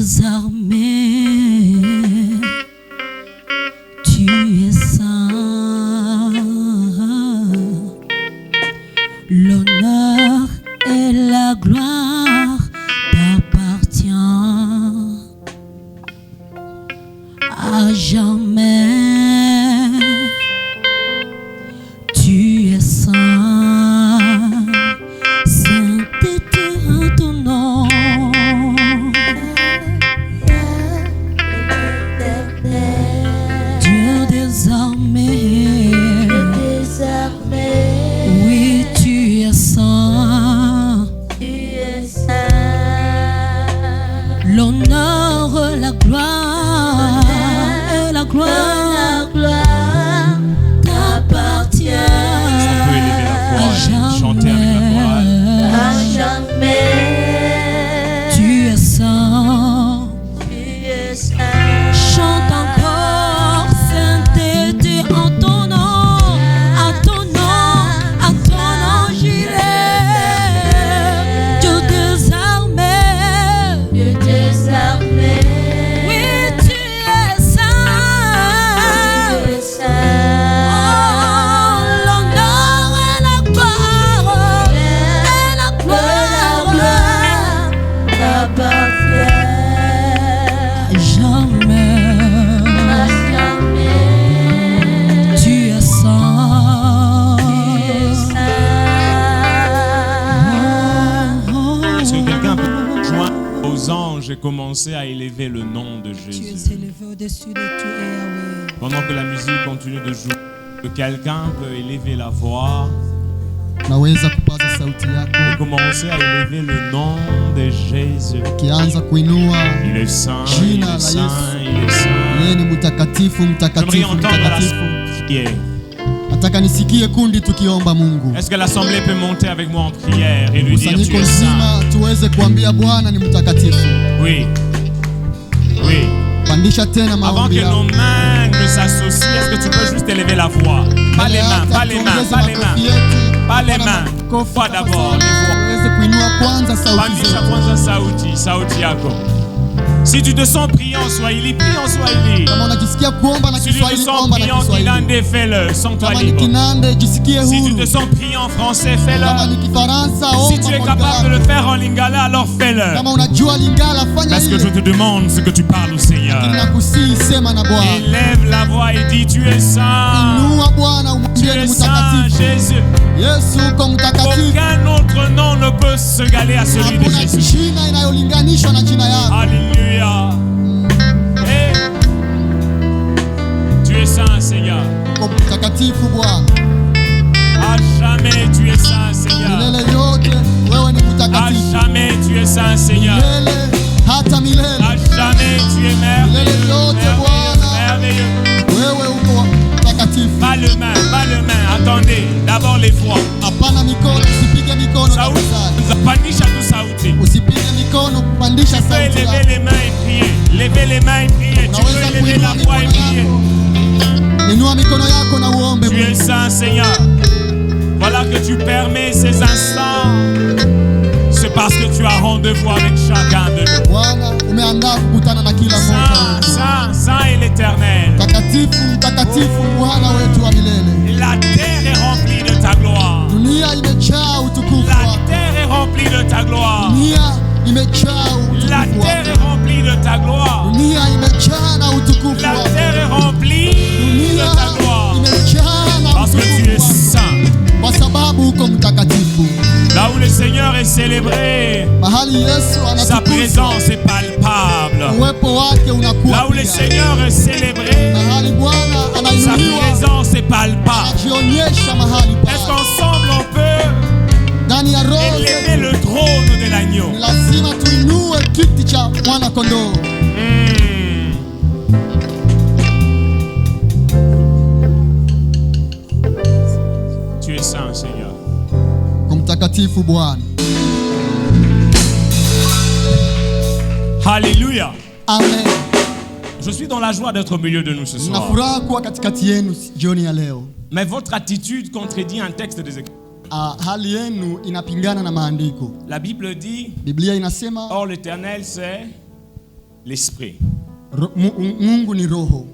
des armées, tu es saint. L'honneur et la gloire t'appartiennent à jamais. Tu es saint, sainteté à ton nom. Dieu des armées, oui, tu es saint. L'honneur, la gloire et la gloire t'appartient à jamais. À jamais. Tu es saint. Chante encore sainteté en ton nom, à ton nom, à ton nom j'irai. Dieu des armées, oui tu es saint. Oh, l'honneur et la gloire jamais. Tu es saint. Est-ce que quelqu'un peut joindre aux anges et commencer à élever le nom de Tu Jésus? es élevé au-dessus de tout, Yahweh. Pendant que la musique continue de jouer, que quelqu'un peut élever la voix Naweza kupaza sauti et yako commencer à élever le nom de Jésus. ukianza kuinua Il est saint, il Jina la est saint, Yesu. il est saint. yeye ni mtakatifu, J'aimerais mtakatifu, entendre la mtakatifu. prière. Nataka nisikie kundi tukiomba Mungu. Est-ce que l'assemblée peut monter avec moi en prière et lui dire tu Kusanyiko es saint? nzima tuweze kuambia Bwana ni mtakatifu. Oui. Oui. Pandisha tena Avant maombi que nos yako. mains ne s'associent, est-ce que tu peux juste élever la voix? Pas les mains, pas les mains, pas les mains. Pas les mains. Toi d'abord, les voix. Tuweze kuinua kwanza sauti Pandisha zetu. kwanza sauti yako. Si tu te sens prier en Swahili, prie en Swahili. Kama unajisikia kuomba na Si tu te Kiswahili, sens omba na prier en Kiswahili. Kinande, fais-le. Sens-toi Kama ni libre. Kinande, jisikie Si tu huru. te sens prier en français, Kama fais-le. ni Kifaransa, Si omba tu es kwa capable de le lugha faire en lingala, alors fais-le. Kama unajua Lingala, fanya Parce que je ile. te demande ce que tu parles au Seigneur. Ninakusihi, sema na Bwana. Élève la voix et dis tu es saint. Inua Bwana, Tu umwambie ni es saint, mtakatifu. Jésus. Yesu uko mtakatifu. Aucun autre nom ne peut se galer à celui de Hakuna Jésus. jina inayolinganishwa na jina yako. Alléluia. Hey. Tu es saint, Seigneur. Uko mtakatifu Bwana. À jamais tu es saint, Seigneur. Milele yote wewe ni À mtakatifu. jamais tu es saint, Seigneur. Milele hata milele. À jamais tu es merveilleux. Milele yote Merveilleux, Bwana. merveilleux. Wewe uko mtakatifu. Pas le main, pas le main. Attendez, d'abord les voix. Hapana mikono, usipige mikono Sauti, tafadhali. pandisha tu sauti. Usipige mikono, pandisha Tu peux sauti lever yako. les mains et prier. Lever les mains et prier. Tu Unaweza peux lever la kuinua voix et mikono prier. yako. Inua mikono yako na uombe Tu es Mungu. saint, Seigneur. Voilà que tu permets ces instants. C'est parce que tu as rendez-vous avec chacun de nous. Bwana, umeandaa kukutana na kila mmoja Saint, wetu. saint, saint est l'Éternel. Mtakatifu, mtakatifu Bwana wetu wa milele. La terre est remplie de ta gloire. Dunia imejaa utukufu La wako. terre est remplie de ta gloire. Dunia imejaa La utukufu terre wako. est remplie de ta gloire. Dunia imejaa na utukufu La wako. terre est remplie Dunia de ta gloire. imejaa na Parce que tu es utukufu wako. saint. Kwa sababu uko mtakatifu. Là où le Seigneur est célébré, Mahali Yesu sa anatukuzwa, présence est palpable. uwepo wake unakuwa Là où le pia. Seigneur est célébré, Mahali Bwana sa anainuliwa, présence est palpable. anajionyesha mahali Est-ce pale. qu'ensemble on peut Ndani ya roho élever zetu, le trône de l'agneau? ni lazima tuinue kiti cha mwana kondoo. Tu es saint, Seigneur. Kwa mtakatifu Bwana. Alléluia. Amen. Je suis dans la joie d'être au milieu de nous ce Nina soir. furaha kuwa katikati yenu jioni ya leo. Mais votre attitude contredit un texte des Écritures. Hali yenu inapingana na maandiko. La Bible dit, Biblia inasema, or l'Éternel c'est l'esprit. Mungu ni roho.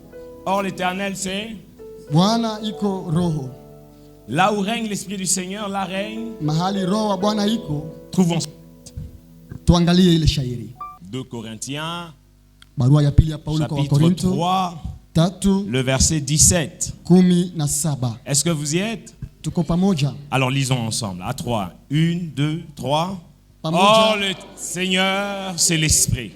Or l'Éternel, c'est Bwana iko roho. là où règne l'Esprit du Seigneur, là règne. Mahali roho wa Bwana iko. Trouvons Tuangalie ile shairi. 2 Corinthiens, Barua ya pili ya Paulo kwa chapitre Wakorinto 3, 3 le verset 17. 17. Est-ce que vous y êtes? Tuko pamoja. Alors lisons ensemble. À 3. 1, 2, 3. Pamoja. Oh, le Seigneur, c'est l'Esprit.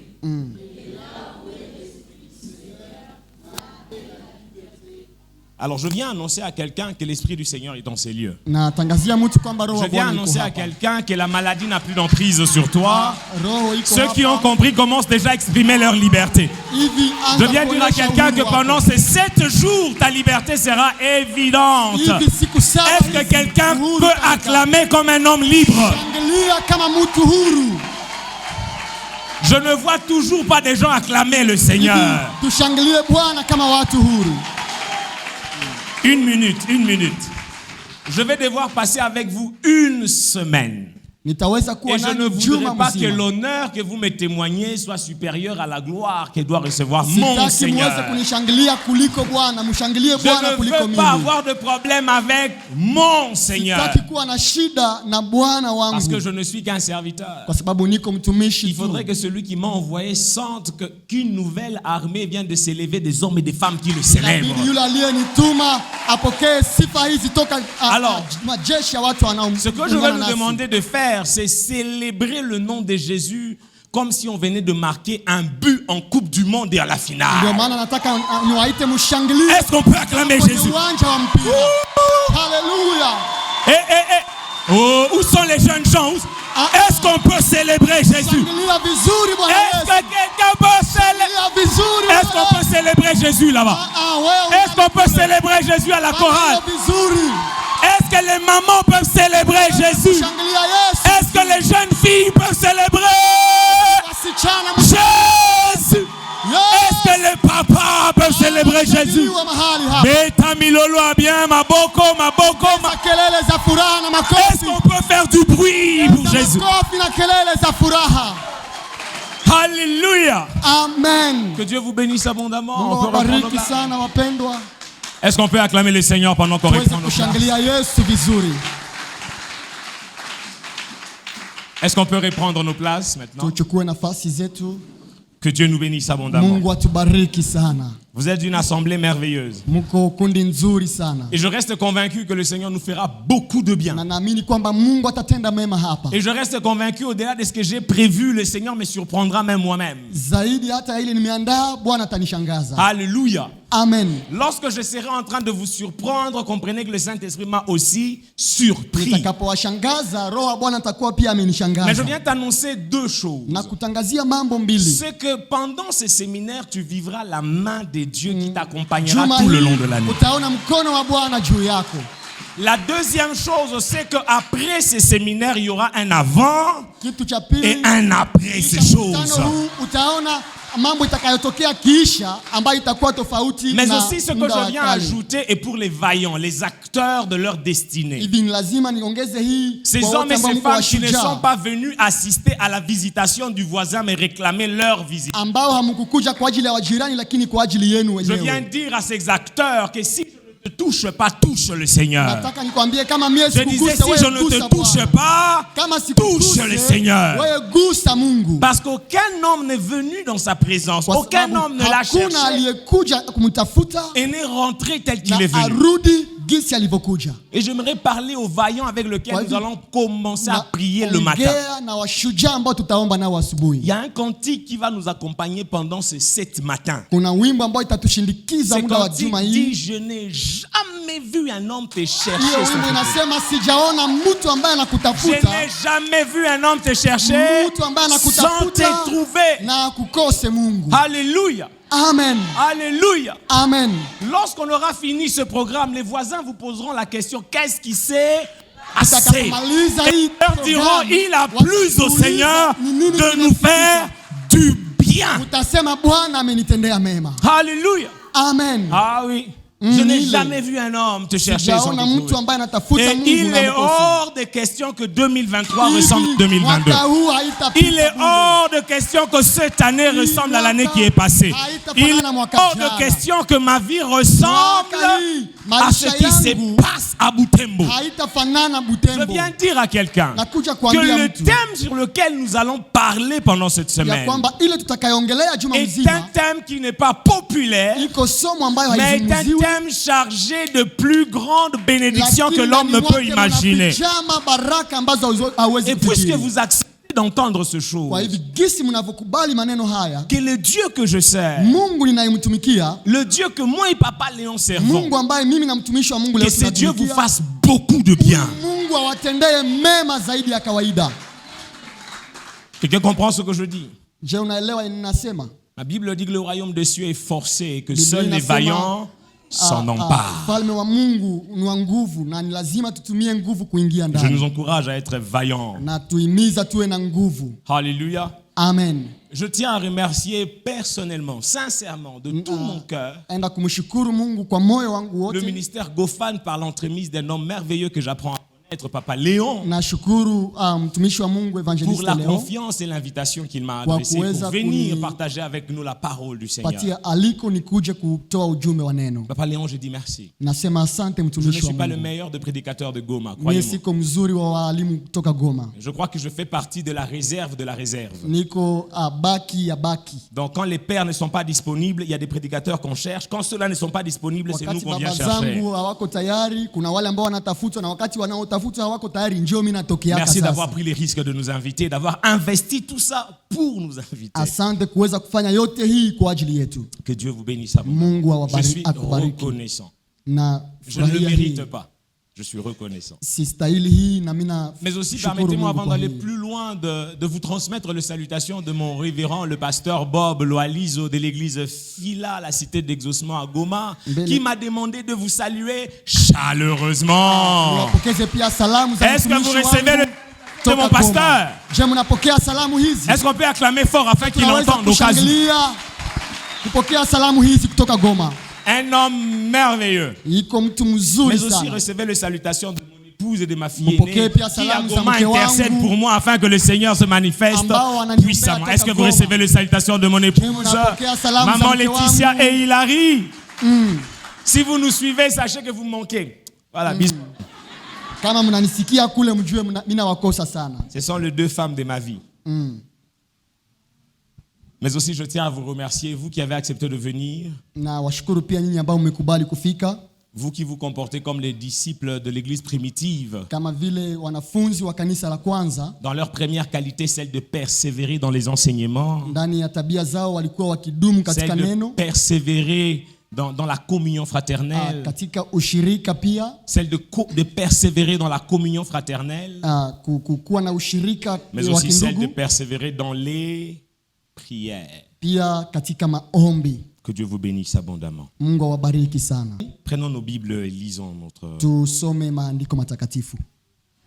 Alors je viens annoncer à quelqu'un que l'Esprit du Seigneur est dans ces lieux. Natangazia mtu kwamba roho Je wa viens Bwana iko annoncer à hapa. quelqu'un que la maladie n'a plus d'emprise sur toi. Roho iko Ceux qui ont hapa. compris commencent déjà à exprimer leur liberté. Hivi Je anza viens dire à kuonyesha quelqu'un uhuru que wako. pendant ces 7 jours, ta liberté sera évidente. Hivi siku saba Est-ce que hizi quelqu'un uhuru peut utapata. acclamer comme un homme libre? Shangilia kama mtu huru. Je ne vois toujours pas des gens acclamer le Seigneur. Hivi tushangilie Bwana kama watu huru. Une minute. Je vais devoir passer avec vous une semaine. Nitaweza kuwa Et je ne nani voudrais juma pas que mzima. l'honneur que vous me témoignez soit supérieur à la gloire que doit recevoir mon Sitaki muweze Seigneur. kunishangilia kuliko Bwana, mshangilie Je Bwana ne kuliko veux mimi. pas avoir de problème avec mon Seigneur. Sitaki kuwa na shida na Bwana Parce que wangu je ne suis qu'un serviteur. kwa sababu niko mtumishi Il tu. faudrait que celui qui m'a envoyé sente qu'une nouvelle armée vient de s'élever, des hommes et des femmes qui le célèbrent. Inabidi yule aliyenituma apokee sifa hizi toka Alors, majeshi ya watu wanao. Ce que je vais nous demander de faire, c'est célébrer le nom de Jésus comme si on venait de marquer un but en Coupe du Monde et à la Ndio finale. maana nataka niwaite mshangilie Est-ce qu'on peut acclamer kwenye Jésus? uwanja wa mpira. Haleluya. Oh, où sont les jeunes gens? Est-ce qu'on peut célébrer Jésus? Shangilia vizuri Bwana Est-ce que Yesu. quelqu'un peut célébrer? Shangilia vizuri. Est-ce qu'on peut célébrer Jésus là-bas? wewe Est-ce qu'on peut célébrer Jésus à la chorale? vizuri. Est-ce que les mamans peuvent célébrer Jésus? Shangilia Yesu. Est-ce que les jeunes filles peuvent célébrer Wasichana Jésus? Est-ce que les papas peuvent célébrer Jésus? Mshangilie mahali hapa. Beta milolo a bien, maboko. Kelele za furaha na makofi. Est-ce qu'on peut faire du bruit pour Jésus? Makofi na kelele za furaha. Alléluia. Amen. Que Dieu vous bénisse abondamment. Mungu On peut reprendre nos awabariki places. sana wapendwa. Est-ce qu'on peut acclamer le Seigneur pendant qu'on Tuweze reprend nos places? kushangilia Yesu vizuri. Est-ce qu'on peut reprendre nos places maintenant? Tuchukue nafasi zetu. Que Dieu nous bénisse abondamment. Mungu atubariki sana. Vous êtes une assemblée merveilleuse. Muko kundi nzuri sana. Et je reste convaincu que le Seigneur nous fera beaucoup de bien. Na naamini kwamba Mungu atatenda mema hapa. Et je reste convaincu, au-delà de ce que j'ai prévu, le Seigneur me surprendra même moi-même. Zaidi hata ile nimeandaa, Bwana atanishangaza. Alléluia. Amen. Lorsque je serai en train de vous surprendre, comprenez que le Saint-Esprit m'a aussi surpris. Nitakapowashangaza, Roho wa Bwana atakuwa pia Mais je amenishangaza. viens t'annoncer deux choses. Na kutangazia mambo mbili. C'est que pendant ces séminaires, tu vivras la main de Dieu qui t'accompagnera Juma tout le hii, long de l'année. utaona mkono wa Bwana juu yako. La deuxième chose, c'est qu'après ces séminaires, il y aura un avant Kitu cha pili, et un après ces kisha choses. mkutano huu utaona mambo itakayotokea kisha ambayo itakuwa tofauti Mais na aussi ce que muda wa je viens kale. ajouter est pour les vaillants, les acteurs de leur destinée. Hivi ni lazima niongeze hii Ces kwa hommes wote et ambao ces mko femmes qui ne washujaa, sont pas venus assister à la visitation du voisin mais réclamer leur visite. ambao hamkukuja kwa ajili ya wajirani lakini kwa ajili yenu Je viens wenyewe. dire à ces acteurs que si je ne te touche pas, touche le Seigneur. Nataka nikwambie kama mie Je disais, sikuguse si je wewe ne te gusa touche Bwana. pas, Kama touche sikuguse le Seigneur. wewe gusa Mungu. Parce qu'aucun homme n'est venu dans sa présence. Kwa Aucun sababu homme ne l'a hakuna cherché aliyekuja kumtafuta et n'est rentré tel qu'il na est venu. arudi gisi alivyokuja. Et j'aimerais parler aux vaillants avec lesquels Kwa nous hivyo, allons commencer à Na prier le matin. ongea na washujaa ambao tutaomba nao Il asubuhi. y a un cantique qui va nous accompagner pendant ces 7 matins. Kuna wimbo ambao itatushindikiza Ce muda wa cantique juma dit, hii. je n'ai jamais vu un homme te chercher. Hiyo sans wimbo te inasema sijaona mtu ambaye Je anakutafuta, n'ai jamais vu un homme te chercher mtu ambaye sans te anakutafuta trouver. na akukose Mungu. Alléluia. Amen. Alléluia. Amen. Lorsqu'on aura fini ce programme, les voisins vous poseront la question, qu'est-ce qui s'est passé? Tutakapomaliza hii Ils diront, programu, il a plu au watuuliza, Seigneur ni nini de nous faire du bien. utasema Bwana amenitendea mema. Alléluia. Amen. Ah oui. Je n'ai jamais vu un homme te chercher sans Sijaona te mtu trouver. ambaye anatafuta Et Mungu il na est mkose. hors de question que 2023 ressemble à Hivi 2022. mwaka huu haitapita Il est bure. hors de question que cette année ressemble à l'année qui est passée. Il est hors de question que ma vie ressemble à ce qui se passe à Butembo. Haitafanana Je Butembo. viens dire à quelqu'un Nakuja que kuambia le mtu thème sur lequel nous allons parler pendant cette ya semaine kwamba ile tutakayoongelea juma est un mzima thème qui n'est pas populaire, iko somo ambayo mais est un haizungumziwi, thème chargé de plus grandes bénédictions que lakini l'homme ne ndani peut mwake imaginer. mnapijama baraka ambazo hawezi Et puisque kufikiri. vous acceptez d'entendre ce chose, Kwa hivi gisi mnavyokubali maneno haya, que le Dieu que je sers, Mungu ninayemtumikia, le Dieu que moi et Papa Léon servons, Mungu ambaye mimi na mtumishi wa Mungu que leo ce Dieu vous tunatumikia, fasse beaucoup de bien. Mungu awatendee mema zaidi ya kawaida. Quelqu'un comprend ce que je dis? Je, unaelewa ninasema? La Bible dit que le royaume des cieux est forcé et que Biblia seuls les inasema, vaillants s'en emparent. Ufalme wa Mungu ni wa nguvu na ni lazima tutumie nguvu kuingia Je ndani. nous encourage à être vaillants. Na tuhimiza tuwe na nguvu. Alléluia. Amen. Je tiens à remercier personnellement, sincèrement, de tout mon cœur, Enda kumshukuru Mungu kwa moyo wangu le wote. ministère Goffan par l'entremise d'un homme merveilleux que j'apprends à connaître, Papa Léon, Nashukuru mtumishi wa Mungu pour Evangeliste la Leo confiance et l'invitation qu'il m'a Kwa adressée pour kuweza venir kuni- partager avec nous la parole du Seigneur. patia aliko nikuje kutoa ujumbe wa neno. Papa Léon, je dis merci. Nasema asante Je ne mtumishi suis wa pas le Mungu. meilleur de prédicateurs de Goma, Mimi croyez-moi. siko mzuri wa walimu kutoka Goma. Je crois que je fais partie de la réserve de la réserve. Niko baki ya baki. Donc quand les pères ne sont pas disponibles, il y a des prédicateurs qu'on cherche. Quand ceux-là ne sont pas disponibles, c'est nous Wakati qu'on vient baba chercher. zangu hawako tayari, kuna wale ambao wanatafutwa na wakati wanaotafutwa hawako tayari, njoo mimi natokea Merci sasa. d'avoir pris les risques de nous inviter, d'avoir investi tout ça pour nous inviter. Asante kuweza kufanya yote hii kwa ajili yetu. Que Dieu vous bénisse abondamment. Mungu Je suis akubariki. reconnaissant. Na Je ne le furahia hii. mérite pas. Je suis reconnaissant. Sistahili hii na mimi na Mais aussi, shukuru permettez-moi, Mungu avant kwa d'aller hii. plus loin, de vous transmettre les salutations de mon révérend, le pasteur Bob Loalizo de l'église Fila, la cité d'exaucement à Goma, Mbele. qui m'a demandé de vous saluer chaleureusement. Niwapokeze pia salamu za Est-ce que vous mtumishi recevez le wangu de toka mon Goma. pasteur? Je, mnapokea salamu hizi? Est-ce qu'on peut acclamer fort afin qu'il Tunaweza entende au cas où? kushangilia kupokea salamu hizi kutoka Goma. Un homme merveilleux. Iko mtu mzuri Mais aussi sana. recevez les salutations de mon épouse et de ma fille Mpokee aînée, pia qui à salamu za Goma mke intercède wangu. pour moi afin que le Seigneur se manifeste Ambao wananiombea puissamment. toka Est-ce que vous Goma. recevez les salutations de mon épouse, mnapokea salamu za maman mke Laetitia wangu. et Hilary? Si vous nous suivez, sachez que vous me manquez. Voilà, bisous. Kama mnanisikia kule mjue mimi nawakosa sana. Ce sont les deux femmes de ma vie. Mais aussi, je tiens à vous remercier, vous qui avez accepté de venir, Na washukuru pia nyinyi ambao mmekubali kufika, vous qui vous comportez comme les disciples de l'église primitive, kama vile wanafunzi wa kanisa la kwanza. dans leur première qualité, celle de persévérer dans les enseignements, Ndani ya tabia zao walikuwa wakidumu katika celle de neno, persévérer dans la communion fraternelle, katika ushirika pia, celle de persévérer dans la communion fraternelle, kuwa na ushirika mais wa aussi celle de kindugu, persévérer dans les prières. pia katika maombi. Que Dieu vous bénisse abondamment. Mungu awabariki sana. Prenons nos Bibles et lisons notre... Tusome maandiko matakatifu.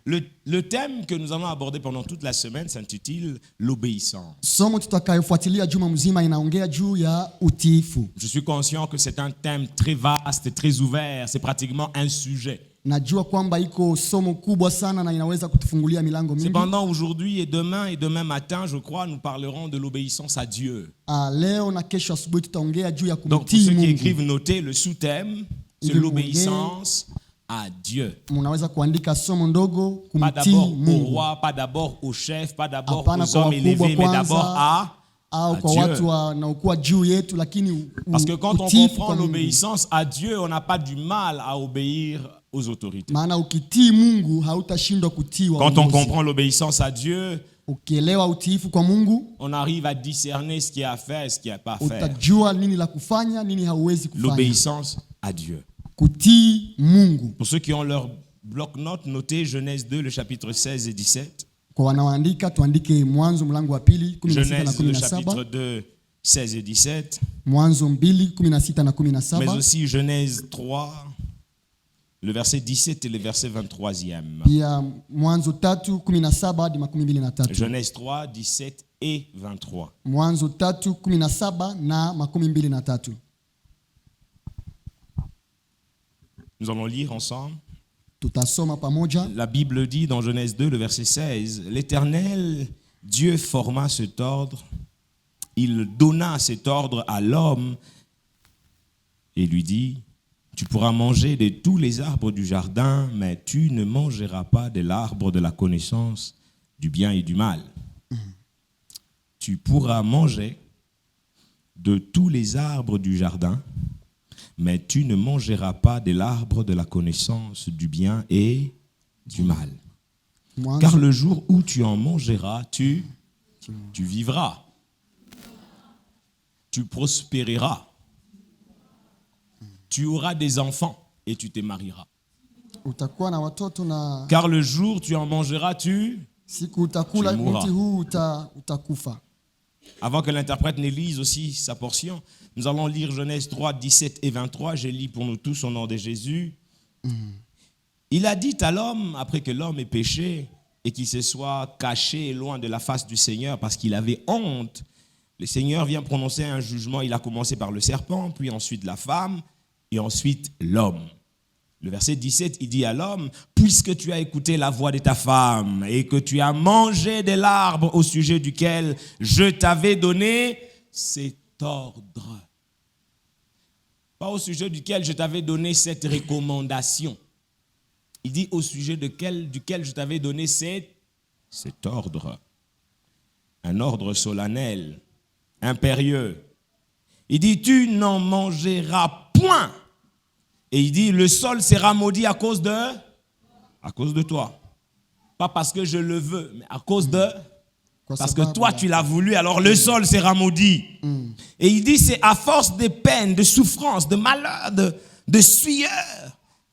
Le thème que nous allons aborder pendant toute la semaine s'intitule l'obéissance. Somo tutakayofuatilia juma mzima inaongea juu ya utiifu. Je suis conscient que c'est un thème très vaste, très ouvert. C'est pratiquement un sujet. Najua kwamba iko somo kubwa sana na inaweza kutufungulia milango mingi. Cependant, aujourd'hui et demain matin, je crois, nous parlerons de l'obéissance à Dieu. Leo na kesho asubuhi tutaongea juu ya Donc, pour kumtii ceux qui Mungu. écrivent, notez le sous-thème, c'est Ili l'obéissance à Dieu. Mnaweza kuandika somo ndogo, Pas kumtii d'abord au Mungu. roi, pas d'abord au chef, pas d'abord Hapana aux kwa hommes wakubwa élevés, mais d'abord kwanza à au kwa Dieu. watu wanaokuwa juu yetu, lakini Parce que quand on utiifu comprend kwa Mungu. l'obéissance à Dieu, on n'a pas du mal à obéir aux autorités. Maana ukitii Mungu hautashindwa kutii Quand on waongozi. comprend l'obéissance à Dieu, Ukielewa utiifu kwa Mungu, on arrive à discerner ce qu'il y a à faire et ce qu'il n'y a pas à faire. utajua nini la kufanya, nini hauwezi kufanya. L'obéissance à Dieu. Kutii Mungu. Pour ceux qui ont leur bloc-notes, notez Genèse 2, le chapitre 16 et 17. Kwa wanaoandika tuandike Mwanzo mlango wa pili 16 na Genèse, le 17. chapitre 2, 16 et 17. Mwanzo 2 16 na Mais 17. aussi Genèse 3, le verset 17 et le verset 23e. Pia Mwanzo 3 17 hadi 23. Genèse 3, 17 et 23. Mwanzo 3 17 na 23. Nous allons lire ensemble. Tutasoma pamoja. La Bible dit dans Genèse 2, le verset 16, « L'Éternel, Dieu forma cet ordre, il donna cet ordre à l'homme et lui dit, « Tu pourras manger de tous les arbres du jardin, mais tu ne mangeras pas de l'arbre de la connaissance du bien et du mal. Tu pourras manger de tous les arbres du jardin, mais tu ne mangeras pas de l'arbre de la connaissance du bien et du mal. Car le jour où tu en mangeras, tu vivras, tu prospéreras, tu auras des enfants et tu te marieras. Car le jour où tu en mangeras, tu mourras. » Avant que l'interprète ne lise aussi sa portion, nous allons lire Genèse 3, 17 et 23. Je lis pour nous tous au nom de Jésus. Il a dit à l'homme, après que l'homme ait péché et qu'il se soit caché loin de la face du Seigneur parce qu'il avait honte, le Seigneur vient prononcer un jugement. Il a commencé par le serpent, puis ensuite la femme et ensuite l'homme. Le verset 17, il dit à l'homme, « Puisque tu as écouté la voix de ta femme et que tu as mangé de l'arbre au sujet duquel je t'avais donné cet ordre. » Pas au sujet duquel je t'avais donné cette recommandation. Il dit au sujet duquel je t'avais donné cet ordre. Un ordre solennel, impérieux. Il dit, « Tu n'en mangeras point. » Et il dit, le sol sera maudit à cause de toi. Pas parce que je le veux, mais à cause de... Parce que toi, tu l'as voulu, alors le sol sera maudit. Et il dit, c'est à force de peine, de souffrance, de malheur, de sueur,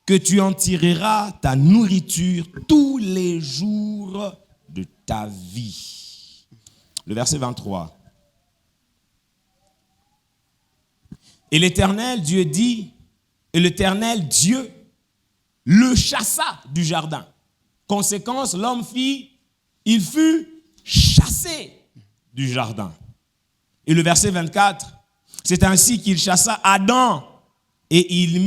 que tu en tireras ta nourriture tous les jours de ta vie. Le verset 23. Et l'Éternel Dieu dit, et l'Éternel Dieu le chassa du jardin. Conséquence, il fut chassé du jardin. Et le verset 24, c'est ainsi qu'il chassa Adam et il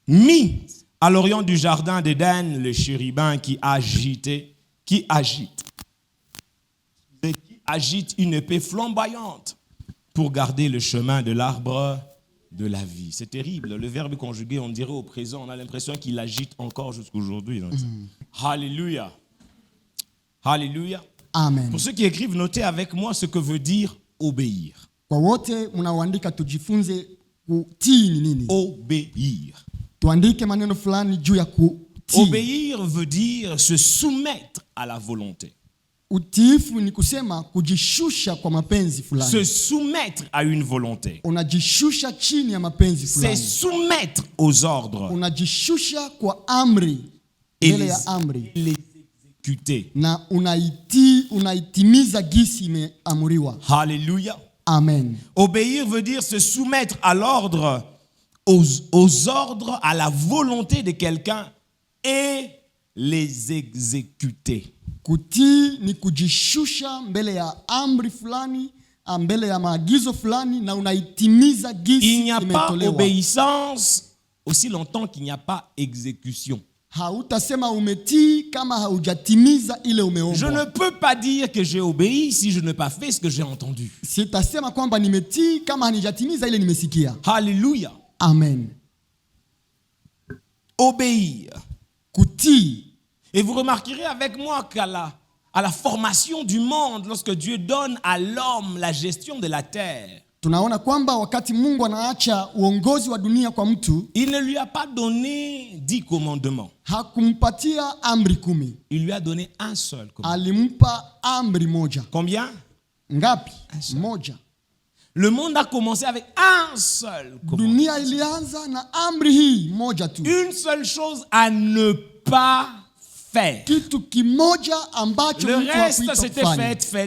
mit à l'orient du jardin d'Éden le chérubin qui agite une épée flamboyante pour garder le chemin de l'arbre de la vie. C'est terrible. Le verbe conjugué, on dirait au présent, on a l'impression qu'il agite encore jusqu'aujourd'hui. Alléluia. Alléluia. Amen. Pour ceux qui écrivent, notez avec moi ce que veut dire obéir. Kwa wote mnaoandika tujifunze kutii ni nini? Obéir. Tuandike maneno fulani juu ya kutii. Obéir veut dire se soumettre à la volonté. Utiifu ni kusema kujishusha kwa mapenzi fulani. Se soumettre à une volonté. Unajishusha chini ya mapenzi fulani. C'est soumettre aux ordres. Unajishusha kwa amri. Mbele ya amri. Les exécuter. Na unaitimiza gisi imeamuriwa. Alléluia. Amen. Obéir veut dire se soumettre à l'ordre, aux ordres, à la volonté de quelqu'un et les exécuter. Kutii ni kujishusha mbele ya amri fulani, mbele ya maagizo fulani na unaitimiza gisi imetolewa. Il n'y a pas obéissance aussi longtemps qu'il n'y a pas exécution. Hautasema umetii kama haujatimiza ile umeombwa. Je ne peux pas dire que j'ai obéi si je n'ai pas fait ce que j'ai entendu. Sitasema kwamba nimetii kama hanijatimiza ile nimesikia. Alléluia. Amen. Obéir. Kutii. Et vous remarquerez avec moi qu'à la formation du monde, lorsque Dieu donne à l'homme la gestion de la terre, tunaona kwamba wakati Mungu anaacha uongozi wa dunia kwa mtu, il ne lui a pas donné 10 commandements. Hakumpatia amri 10. Il lui a donné un seul commandement. Alimpa amri moja. Combien? Ngapi? Moja. Le monde a commencé avec un seul commandement. Dunia ilianza na amri hii moja tu. Une seule chose à ne pas faire. Kitu kimoja ambacho le reste c'était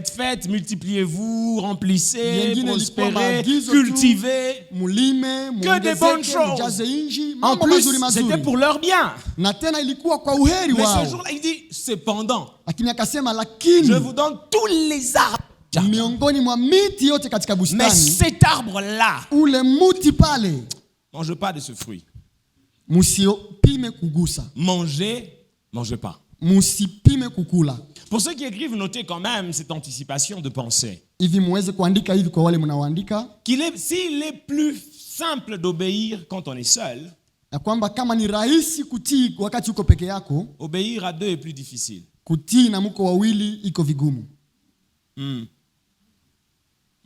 faites, multipliez-vous, remplissez, prospérez, cultivez, que des bonnes choses. En plus, c'était pour leur bien. Na tena ilikuwa kwa uheri wao. Mais ce jour-là, il dit, cependant, lakini akasema lakini je vous donne tous les arbres. Miongoni mwa miti yote katika bustani. Mais cet arbre-là, ule muti pale, mange pas de ce fruit. Musipime kugusa. Mangez pas. Musipime kukula. Pour ceux qui écrivent, notez quand même cette anticipation de pensée. Hivi muweze kuandika hivi kwa wale mnaoandika. S'il est plus simple d'obéir quand on est seul, Ya kwamba kama ni rahisi kutii wakati uko peke yako, obéir à deux est plus difficile. kutii na mko wawili iko vigumu.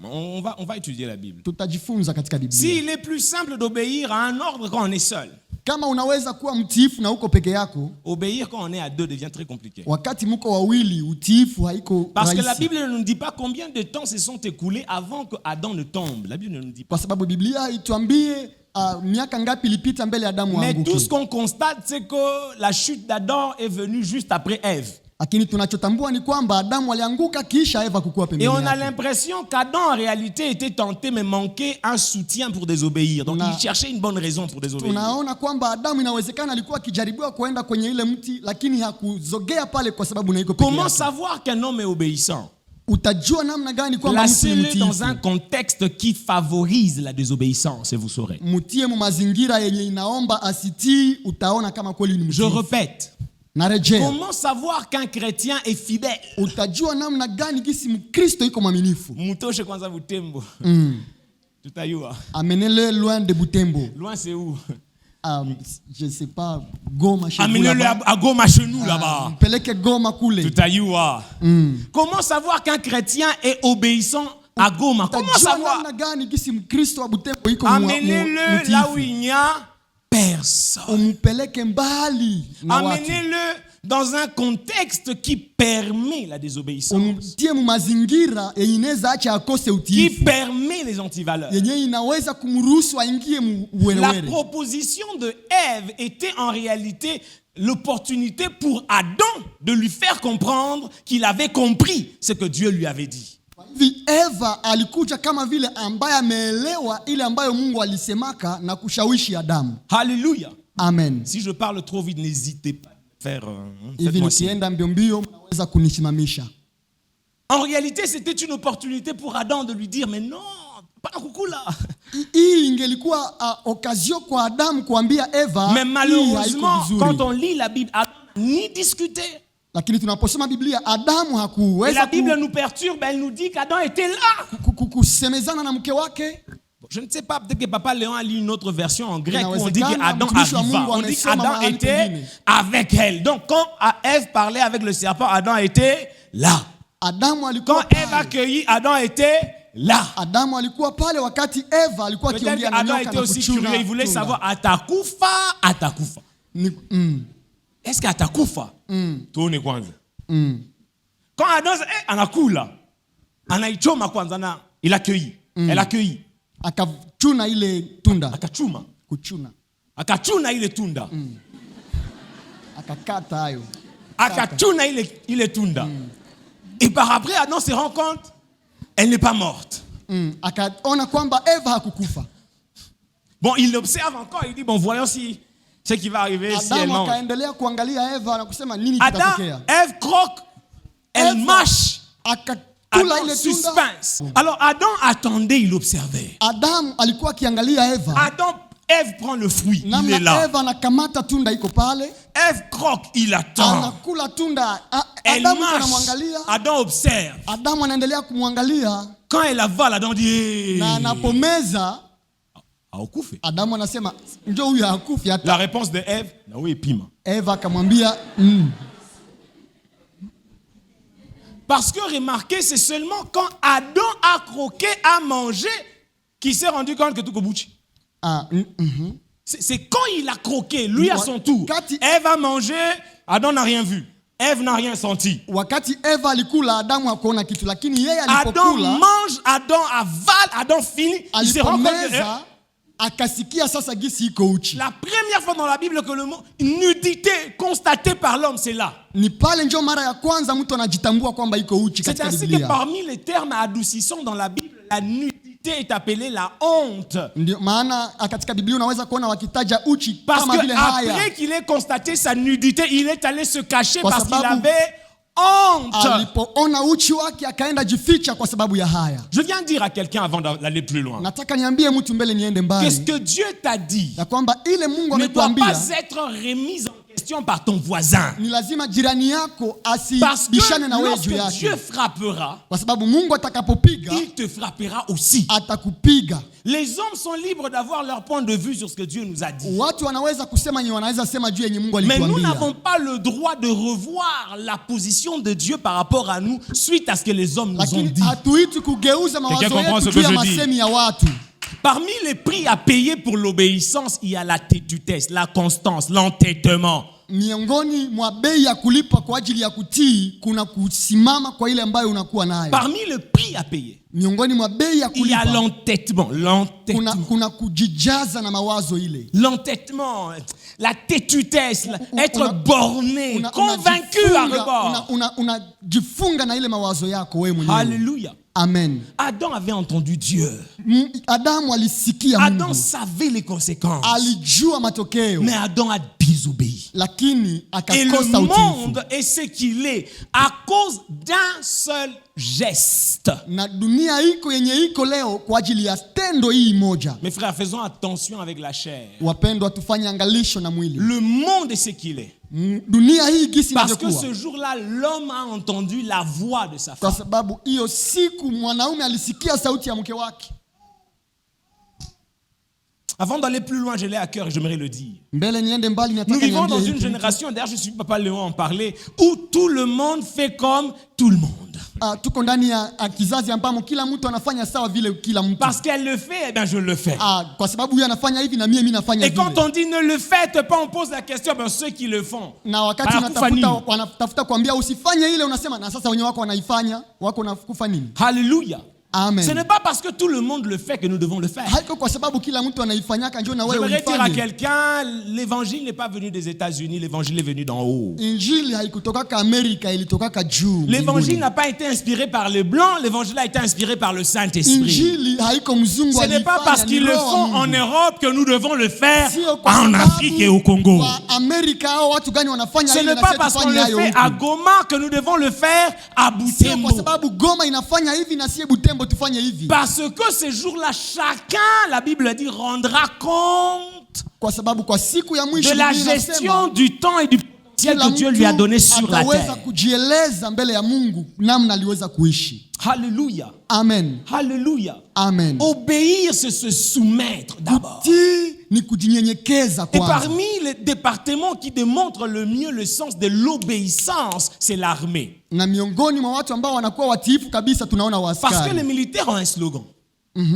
On va étudier la Bible. Tutajifunza katika Biblia. S'il est plus simple d'obéir à un ordre quand on est seul, Kama unaweza kuwa mtiifu na uko peke yako, obéir quand on est à deux devient très compliqué. wakati mko wawili utiifu haiko Parce que rahisi. la Bible ne nous dit pas combien de temps se sont écoulés avant que Adam ne tombe. La Bible ne nous dit pas. Kwa sababu Biblia haituambie miaka ngapi ilipita mbele ya Adamu Mais aanguke. tout ce qu'on constate, c'est que la chute d'Adam est venue juste après Ève. Lakini tunachotambua ni kwamba Adamu alianguka kisha Eva kukua Et pembeni on a yake. l'impression qu'Adam en réalité était tenté mais manquait un soutien pour désobéir. Donc il cherchait une bonne raison pour désobéir. Tunaona kwamba Adamu inawezekana alikuwa akijaribiwa kuenda kwenye ile mti lakini hakuzogea pale kwa sababu na iko peke Comment yake. savoir qu'un homme est obéissant? Utajua namna gani kwamba mtu ni Placez-le dans un mtiifu. contexte qui favorise la désobéissance et vous saurez. Mtie mu mazingira yenye inaomba asitii, utaona kama kweli ni Je mtiifu. répète. Narejea. Comment savoir qu'un chrétien est fidèle? Utajua namna gani gisi Mkristo iko mwaminifu. Mutoshe kwanza Butembo. Tutayua. Amenele loin de Butembo. Loin c'est où? Je sais pas, Goma chez vous Amenez-le là-bas. à Goma chez nous là-bas. Peleke Goma kule. Tutayua. Comment savoir qu'un chrétien est obéissant à Goma? Comment Utajua savoir? namna gani gisi Mkristo wa Butembo iko Amenez-le là où il n'y a personne. Umpeleke mbali na watu. Amenez-le dans un contexte qui permet la désobéissance, Umtie mu mazingira yenye inaweza acha akose qui utiifu. permet les antivaleurs. Yenye inaweza kumruhusu aingie mu La uwelewele. proposition de Ève était en réalité l'opportunité pour Adam de lui faire comprendre qu'il avait compris ce que Dieu lui avait dit. Hivi Eva alikuja kama vile ambaye ameelewa ile ambayo Mungu alisemaka na kushawishi Adamu. Alléluia. Amen. Si je parle trop vite, n'hésitez pas à faire. Hivi Faites-moi signe. nikienda mbio mbio mnaweza kunisimamisha. En réalité, c'était une opportunité pour Adam de lui dire, mais non, pas un coucou là. Hii ingelikuwa occasion kwa Adamu kuambia Eva. Mais malheureusement, hii haiko quand vizuri. on lit la Bible, Adam n'a ni discuté. Lakini tunaposoma Biblia Adamu Et hakuweza la Bible nous perturbe, elle nous dit qu'Adam était là. kusemezana na mke wake. Je ne sais pas, peut-être que Papa Léon a lu une autre version en grec où on dit Inawezekana qu'Adam mtumishi wa arriva. Mungu On dit amesoma qu'Adam mahali était pengine. avec elle. Donc quand Ève parlait avec le serpent, Adam était là. Adamu alikuwa Quand Ève pale. accueillit, Adam était là. Adamu alikuwa pale wakati Eva alikuwa Peut-être akiongea na qu'Adam nyoka était na aussi kuchuna curieux. Il voulait tunda. savoir, atakufa. Est-ce qu'atakufa? Tuone kwanza. Quand Adam anakula, anaichoma kwanza, il accueillit. Elle accueillit. Akachuna ile tunda. Akachuma. Kuchuna. Akachuna ile tunda. Akakata hayo. Akachuna ile tunda. Et par après, Adam se rend compte, elle n'est pas morte. Akaona kwamba Eva hakukufa. Bon, il l'observe encore, il dit, bon, voyons si ce qui va arriver si elle Adamu mange. akaendelea kuangalia Eva na kusema nini Adam, kitatokea. Ève croque, elle Eva mâche. akakula Adam ile tunda. suspense. Alors Adam attendait, il observait. Adamu alikuwa akiangalia Eva. Adam, Ève prend le fruit, il est Namna là. Eva anakamata tunda iko pale. Ève croque, il attend. Anakula tunda. Elle Adamu mâche. anamwangalia. Adam observe. Adamu anaendelea kumwangalia Quand elle avale, Adam dit, na anapomeza hakufi. Adamu anasema njoo huyu hakufi hata. La réponse de Ève, na oui, pima. Eva akamwambia Parce que remarquez, c'est seulement quand Adam a croqué, a mangé, qu'il s'est rendu compte que tout est bouché. C'est quand il a croqué, lui à son tour. Ève a mangé, Adam n'a rien vu. Ève n'a rien senti. Wakati Eva alikula Adamu hakuona kitu, lakini yeye Adam alipokula mange, Adam avale, Adam finit. Il se rend compte que alipomeza akasikia sasa gisi iko uchi. la première fois dans la Bible que le mot nudité constaté par l'homme, c'est là. Ni pale ndio mara ya kwanza mtu anajitambua kwamba iko uchi C'est katika ainsi que Biblia. parmi les termes adoucissants dans la Bible, la nudité est appelée la honte. Ndio maana katika Biblia unaweza kuona wakitaja uchi Parce kama vile que haya. après qu'il ait constaté sa nudité, il est allé se cacher Kwa parce qu'il sababu avait honte. Alipoona uchi wake akaenda jificha kwa sababu ya haya. Je viens dire à quelqu'un avant d'aller plus loin. Nataka niambie mtu mbele niende mbali. Qu'est-ce que Dieu t'a dit Ya kwamba ile Mungu ne doit ametuambia pas être remise en question par ton voisin. ni lazima jirani yako Parce asibishane na que wewe juu lorsque Dieu yake. frappera, Kwa sababu Mungu atakapopiga il te frappera aussi. atakupiga. Les hommes sont libres d'avoir leur point de vue sur ce que Dieu nous a dit. Watu wanaweza kusema yenye wanaweza sema juu yenye Mungu Mais nous alituambia. n'avons pas le droit de revoir la position de Dieu par rapport à nous suite à ce que les hommes nous ont Lakini dit. hatuiti kugeuza mawazo comprend ce yetu que juu ya je dis? masemi ya watu. Parmi les prix à payer pour l'obéissance, il y a la tétutesse, la constance, l'entêtement. Miongoni mwa bei ya kulipa kwa ajili ya kutii kuna kusimama kwa ile ambayo unakuwa nayo. Parmi le prix à payer, Miongoni mwa bei ya il y a kulipa l'entêtement. kuna kujijaza na mawazo ile. L'entêtement, la tétutesse, être borné, convaincu à rebord. Unajifunga na ile mawazo yako wewe mwenyewe. Alléluia. Amen. Adam avait entendu Dieu. Adamu alisikia Mungu. Adam savait les conséquences. Alijua matokeo. Mais Adam a désobéi. Lakini Et akakosa le utiifu. monde est ce qu'il est à cause d'un seul geste. Na dunia iko yenye iko leo kwa ajili ya tendo hii moja. Mes frères, faisons attention avec la chair. Wapendwa, tufanye angalisho na mwili. Le monde est ce qu'il est. Dunia hii gisi Parce que inavyokuwa. ce jour-là, l'homme a entendu la voix de sa Kwa femme. sababu hiyo siku mwanaume alisikia sauti ya mke wake. Avant d'aller plus loin, je l'ai à cœur et j'aimerais le dire. Mbele niende mbali Nous nataka vivons dans niambie une hiki. génération, d'ailleurs je suis Papa Léon en parler, où tout le monde fait comme tout le monde. Tuko ndani ya kizazi ambamo kila mtu anafanya sawa vile kila mtu. Parce qu'elle le fait, eh bien je le fais. Kwa sababu huyu anafanya hivi na mimi nafanya Et vile. quand on dit ne le faites pas, on pose la question, ben ceux qui le font. Na wakati wanatafuta kuambia usifanye ile, unasema na sasa wenyewe wako wanaifanya, wako nakufa nini? Alléluia. Amen. Ce n'est pas parce que tout le monde le fait que nous devons le faire. Haiko kwa sababu kila mtu anaifanyaka njoo na wewe J'aimerais dire à uifanye. quelqu'un, l'évangile n'est pas venu des États-Unis, l'évangile est venu d'en haut. Injili haikutokaka Amerika, ilitokaka juu. L'évangile n'a pas été inspiré par les blancs, l'évangile a été inspiré par le Saint-Esprit. Injili haiko mzungu Ce n'est pas parce qu'ils le font en Europe que nous devons le faire Sio kwa en sababu Afrique et au Congo. wa Amerika au watu gani wanafanya Ce ile n'est na pas sisi parce qu'on tufanye le hayo fait huku. à Goma que nous devons le faire à Sio kwa Butembo. sababu Goma inafanya hivi na sie Butembo tufanye hivi. Parce que ces jours-là, chacun, la Bible dit, rendra compte Kwa sababu kwa siku ya mwisho de la Biblia gestion inasema, du temps et du potentiel kila que Dieu lui a donné mtu sur la ataweza terre. kujieleza mbele ya Mungu namna aliweza kuishi. Alléluia. Amen. Alléluia. Amen. Obéir, c'est se soumettre d'abord. Kutii ni kujinyenyekeza Et kwanza. parmi les départements qui démontrent le mieux le sens de l'obéissance, c'est l'armée. Na miongoni mwa watu ambao wanakuwa watiifu kabisa tunaona Parce que les waaskari. militaires ont un slogan.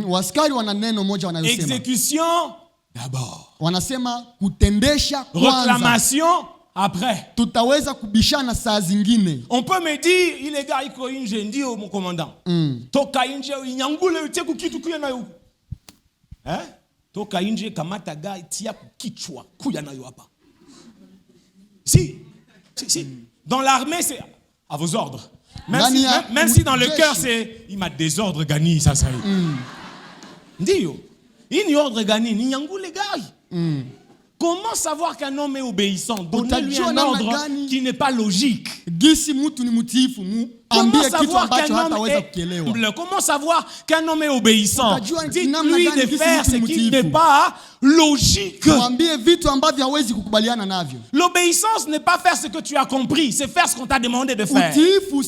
Waaskari wana neno moja wanayosema. Exécution d'abord. Wanasema kutendesha kwanza. Réclamation après. Tutaweza kubishana saa zingine. On peut me dire, il est gars, iko inje ndio mon commandant. Toka inje inyangule uteku kitu kuya nayo. Toka inje kamata gars tia kichwa kuya nayo hapa. Si. Dans l'armée c'est à vos ordres. Même si dans le cœur c'est il m'a désordre gani ça ça. Ndio. Il n'y ordre gani ni nyangule gars. Comment savoir qu'un homme est obéissant? Donnez-lui un ordre qui n'est pas logique. Comment savoir qu'un homme est humble? Comment savoir qu'un homme est obéissant? Dites-lui de faire ce qui n'est pas logique. L'obéissance n'est pas faire ce que tu as compris, c'est faire ce qu'on t'a demandé de faire. Nous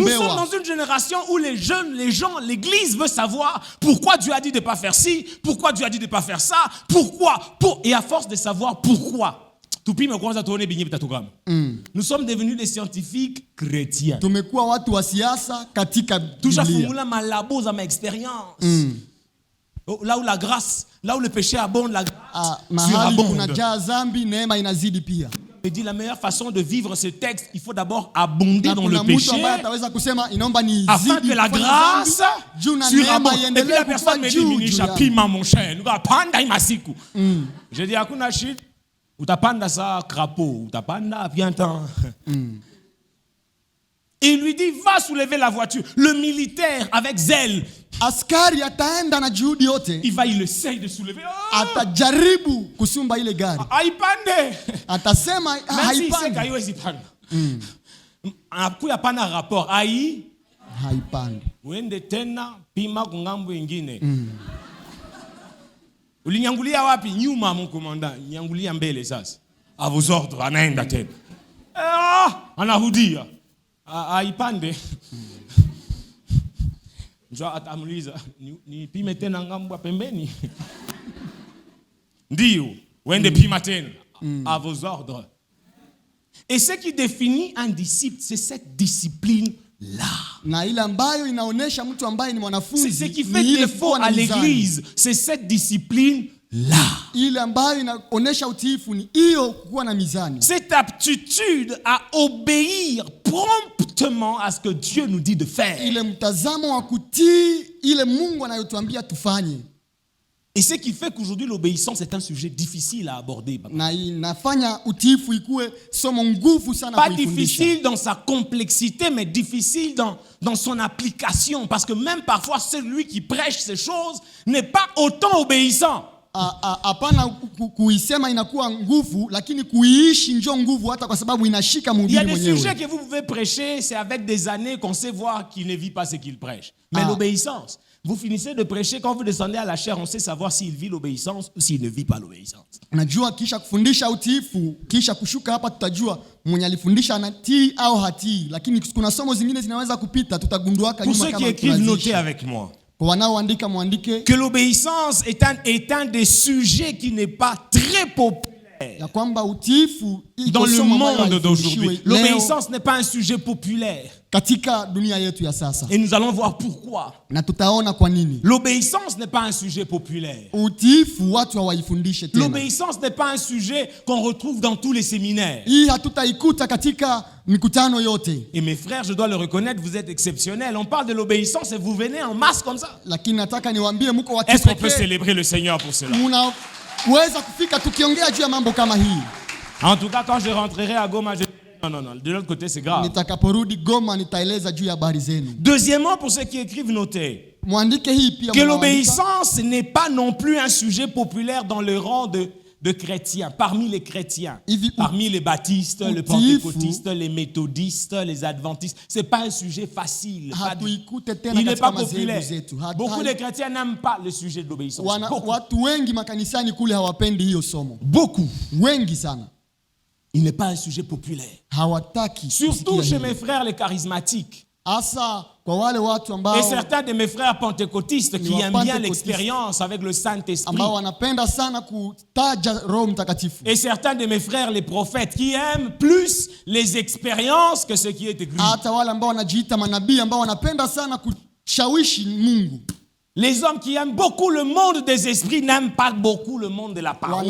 sommes dans une génération où les jeunes, les gens, l'église veut savoir pourquoi Dieu a dit de ne pas faire ci, pourquoi Dieu a dit de ne pas faire ça, pourquoi. Et à force de savoir pourquoi, nous sommes devenus des scientifiques chrétiens. Toucha fumula malabo za ma expérience. Là où la grâce, là où le péché abonde, la grâce surabonde. Il dit la meilleure façon de vivre ce texte, il faut d'abord abonder dans le péché afin que la grâce surabonde. Et puis la personne me dit, Minisha, pima mon cher, nous allons panda imasiku. Je dis, hakuna shit, utapanda sa crapaud, utapanda bien temps. Il lui dit, va soulever la voiture. Le militaire, avec zèle, askari ataenda na juhudi yote, il va, il essaye de soulever. Atajaribu kusumba ile gari. Haipande. Atasema haipande. Akuya pana rapport. Ai haipandi. uende tena pima kungambo ingine. Ulinyangulia wapi? Nyuma mon commandant. Nyangulia mbele sasa. À vos ordres, anaenda tena. Anarudia. Haipande. Njoo atamuliza, ni pime tena ngambo pembeni. Ndio, uende pima tena. À vos ordres. Et ce qui définit un disciple, c'est cette discipline-là. Na ile ambayo inaonesha mtu ambaye ni mwanafunzi. C'est ce qui fait défaut à l'église, c'est cette discipline-là. Ile ambayo inaonesha utiifu ni hiyo kuwa na mizani. Cette aptitude à obéir promptement à ce que Dieu nous dit de faire. Ile mtazamo wa kutii ile Mungu anayotuambia tufanye. Et ce qui fait qu'aujourd'hui l'obéissance est un sujet difficile à aborder. Na inafanya utiifu ikuwe somo nguvu sana pas kuifundisha. difficile dans sa complexité, mais difficile dans son application. Parce que même parfois, celui qui prêche ces choses n'est pas autant obéissant. Hapana kuisema inakuwa nguvu, lakini kuiishi ndio nguvu, hata kwa sababu inashika mhubiri mwenyewe. Il y a des sujets que vous pouvez prêcher, c'est avec des années qu'on sait voir qu'il ne vit pas ce qu'il prêche. Mais l'obéissance, vous finissez de prêcher, quand vous descendez à la chair, on sait savoir s'il vit l'obéissance ou s'il ne vit pas l'obéissance. Najua kisha kufundisha utiifu, kisha kushuka hapa tutajua mwenye alifundisha anatii au hatii, lakini kuna somo zingine zinaweza kupita, tutagunduaka nyuma kama. Pour ceux qui écrivent, notez avec moi. Que l'obéissance est un des sujets qui n'est pas très populaire dans le monde d'aujourd'hui. L'obéissance n'est pas un sujet populaire. Et nous allons voir pourquoi. L'obéissance n'est pas un sujet populaire. L'obéissance n'est pas un sujet qu'on retrouve dans tous les séminaires. Et mes frères, je dois le reconnaître, vous êtes exceptionnels. On parle de l'obéissance et vous venez en masse comme ça. Est-ce qu'on peut célébrer le Seigneur pour cela? En tout cas, quand je rentrerai à Goma, non, de l'autre côté c'est grave. Deuxièmement, pour ceux qui écrivent, notez que l'obéissance n'est pas non plus un sujet populaire dans le rang de chrétiens, parmi les chrétiens, parmi les baptistes, les pentecôtistes, les méthodistes, les adventistes. C'est pas un sujet facile. Il n'est pas populaire. Beaucoup de chrétiens n'aiment pas le sujet de l'obéissance. Beaucoup. Il n'est pas un sujet populaire. Surtout chez mes frères les charismatiques. Et certains de mes frères pentecôtistes qui aiment bien l'expérience avec le Saint-Esprit. Et certains de mes frères les prophètes qui aiment plus les expériences que ce qui est écrit. Les hommes qui aiment beaucoup le monde des esprits n'aiment pas beaucoup le monde de la parole.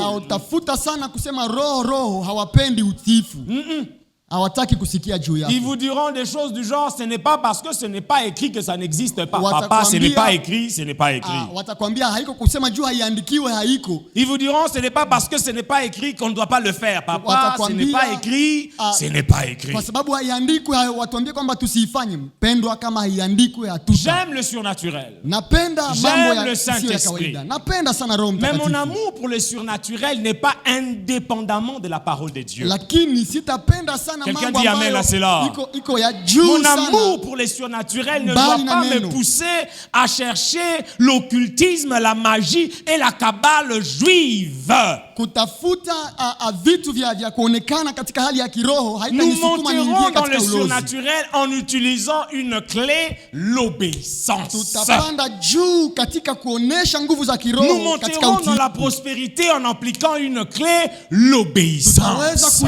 Ils vous diront des choses du genre, ce n'est pas parce que ce n'est pas écrit que ça n'existe pas. Papa, ce n'est pas écrit, ce n'est pas écrit. Ils vous diront, ce n'est pas parce que ce n'est pas écrit qu'on ne doit pas le faire. Papa, ce n'est pas écrit, ce n'est pas écrit. J'aime le surnaturel. J'aime le Saint-Esprit. Mais mon amour pour le surnaturel n'est pas indépendamment de la parole de Dieu. Quelqu'un dit amen à cela. Mon amour pour les surnaturels ne doit pas me pousser à chercher l'occultisme, la magie et la kabbale juive. Nous monterons dans le surnaturel en utilisant une clé, l'obéissance. Nous monterons dans la prospérité en appliquant une clé, l'obéissance.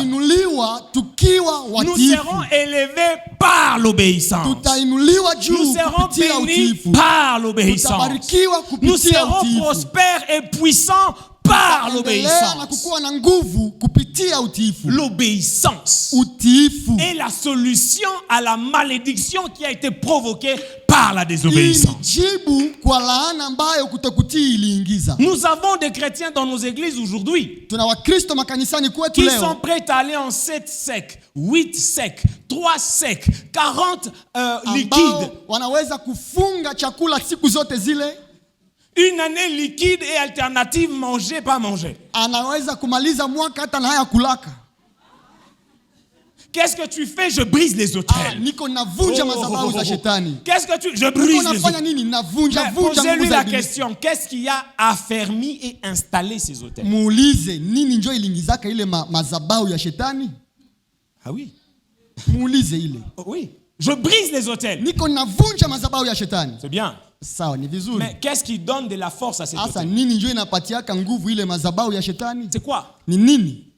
Nous serons élevés par l'obéissance. Nous serons bénis par l'obéissance. Nous serons prospères et puissants par l'obéissance. L'obéissance est la solution à la malédiction qui a été provoquée par la désobéissance. Nous avons des chrétiens dans nos églises aujourd'hui qui sont prêts à aller en 7 secs, 8 secs, 3 secs, 40 liquides. Une année liquide et alternative manger, pas manger. Qu'est-ce que tu fais? Je brise les autels. Niko navunja madhabahu za shetani. Qu'est-ce que tu... Je Niko brise les nafanya autels. nini? Navunja Mais vunja posez-lui nguvu za la ibilisi. question. Qu'est-ce qui a affermi et installé ces autels? Muulize nini njo ilingizaka ile madhabahu ya shetani? Ah oui. Muulize ile. Oh, oui. Je brise les autels. Niko navunja madhabahu ya shetani. C'est bien. Sawa, ni vizuri. Mais qu'est-ce qui donne de la force à ces Asa autels? nini njo inapatiaka nguvu ile madhabahu ya shetani? C'est quoi? Ni nini?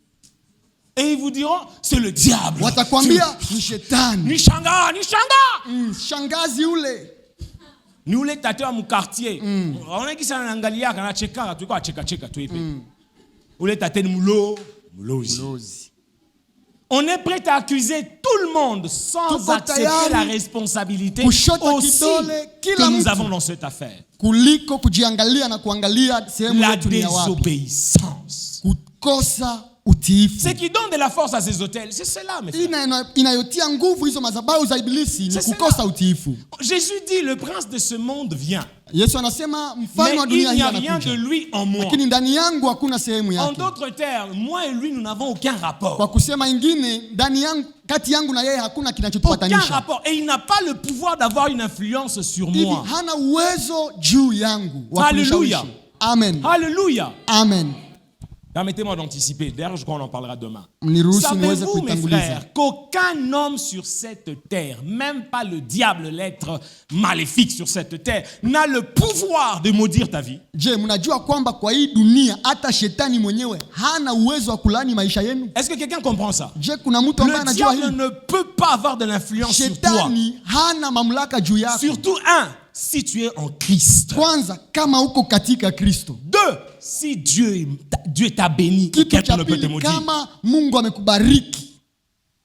Et ils vous diront, c'est le diable. Watakwambia ni shetani. Ni shanga, ni shanga. Shangazi ule. Ni ule tate wa mkartier. Unaona kisa anaangalia kana cheka tu kwa cheka tu ipi. Ule tate ni mulozi. On est prêt à accuser tout le monde sans Tuko accepter tayari la responsabilité kushota aussi kidole kila que nous mtu. avons dans cette affaire. Kuliko kujiangalia na kuangalia sehemu La yetu ni ya wapi. désobéissance. Kukosa utiifu. Ce qui donne de la force à ces hôtels, c'est cela, mes frères. Inayotia nguvu hizo madhabahu za ibilisi ni C'est kukosa cela. utiifu. Jésus dit, le prince de ce monde vient. Yesu anasema Mais mfalme wa il dunia n'y hii a rien de anakuja. lui en moi. Lakini ndani yangu hakuna sehemu En yake. d'autres termes, moi et lui, nous n'avons aucun rapport. Kwa kusema ingine, ndani yangu, kati yangu na yeye hakuna Aucun kinachotupatanisha. rapport. Et il n'a pas le pouvoir d'avoir une influence sur Hivi moi. hana uwezo juu yangu wa Hallelujah. kunishawishi. Amen. Alléluia. Amen. Permettez-moi d'anticiper. D'ailleurs, je crois qu'on en parlera demain. Mniruhusu niweze Savez-vous, mes kuitanguliza. frères, qu'aucun homme sur cette terre, même pas le diable, l'être maléfique sur cette terre, n'a le pouvoir de maudire ta vie? Je, mnajua kwamba kwa hii dunia hata shetani mwenyewe hana uwezo wa kulani maisha yenu? Est-ce que quelqu'un comprend ça? Je, kuna mtu ambaye Le anajua diable hili? ne peut pas avoir de l'influence sur toi. Shetani hana mamlaka juu yako. Surtout, si tu es en Christ. Kwanza, kama uko katika Kristo. Deux, si Dieu t'a béni, Kitu aucun cha homme ne peut te pili, maudire. kama Mungu amekubariki,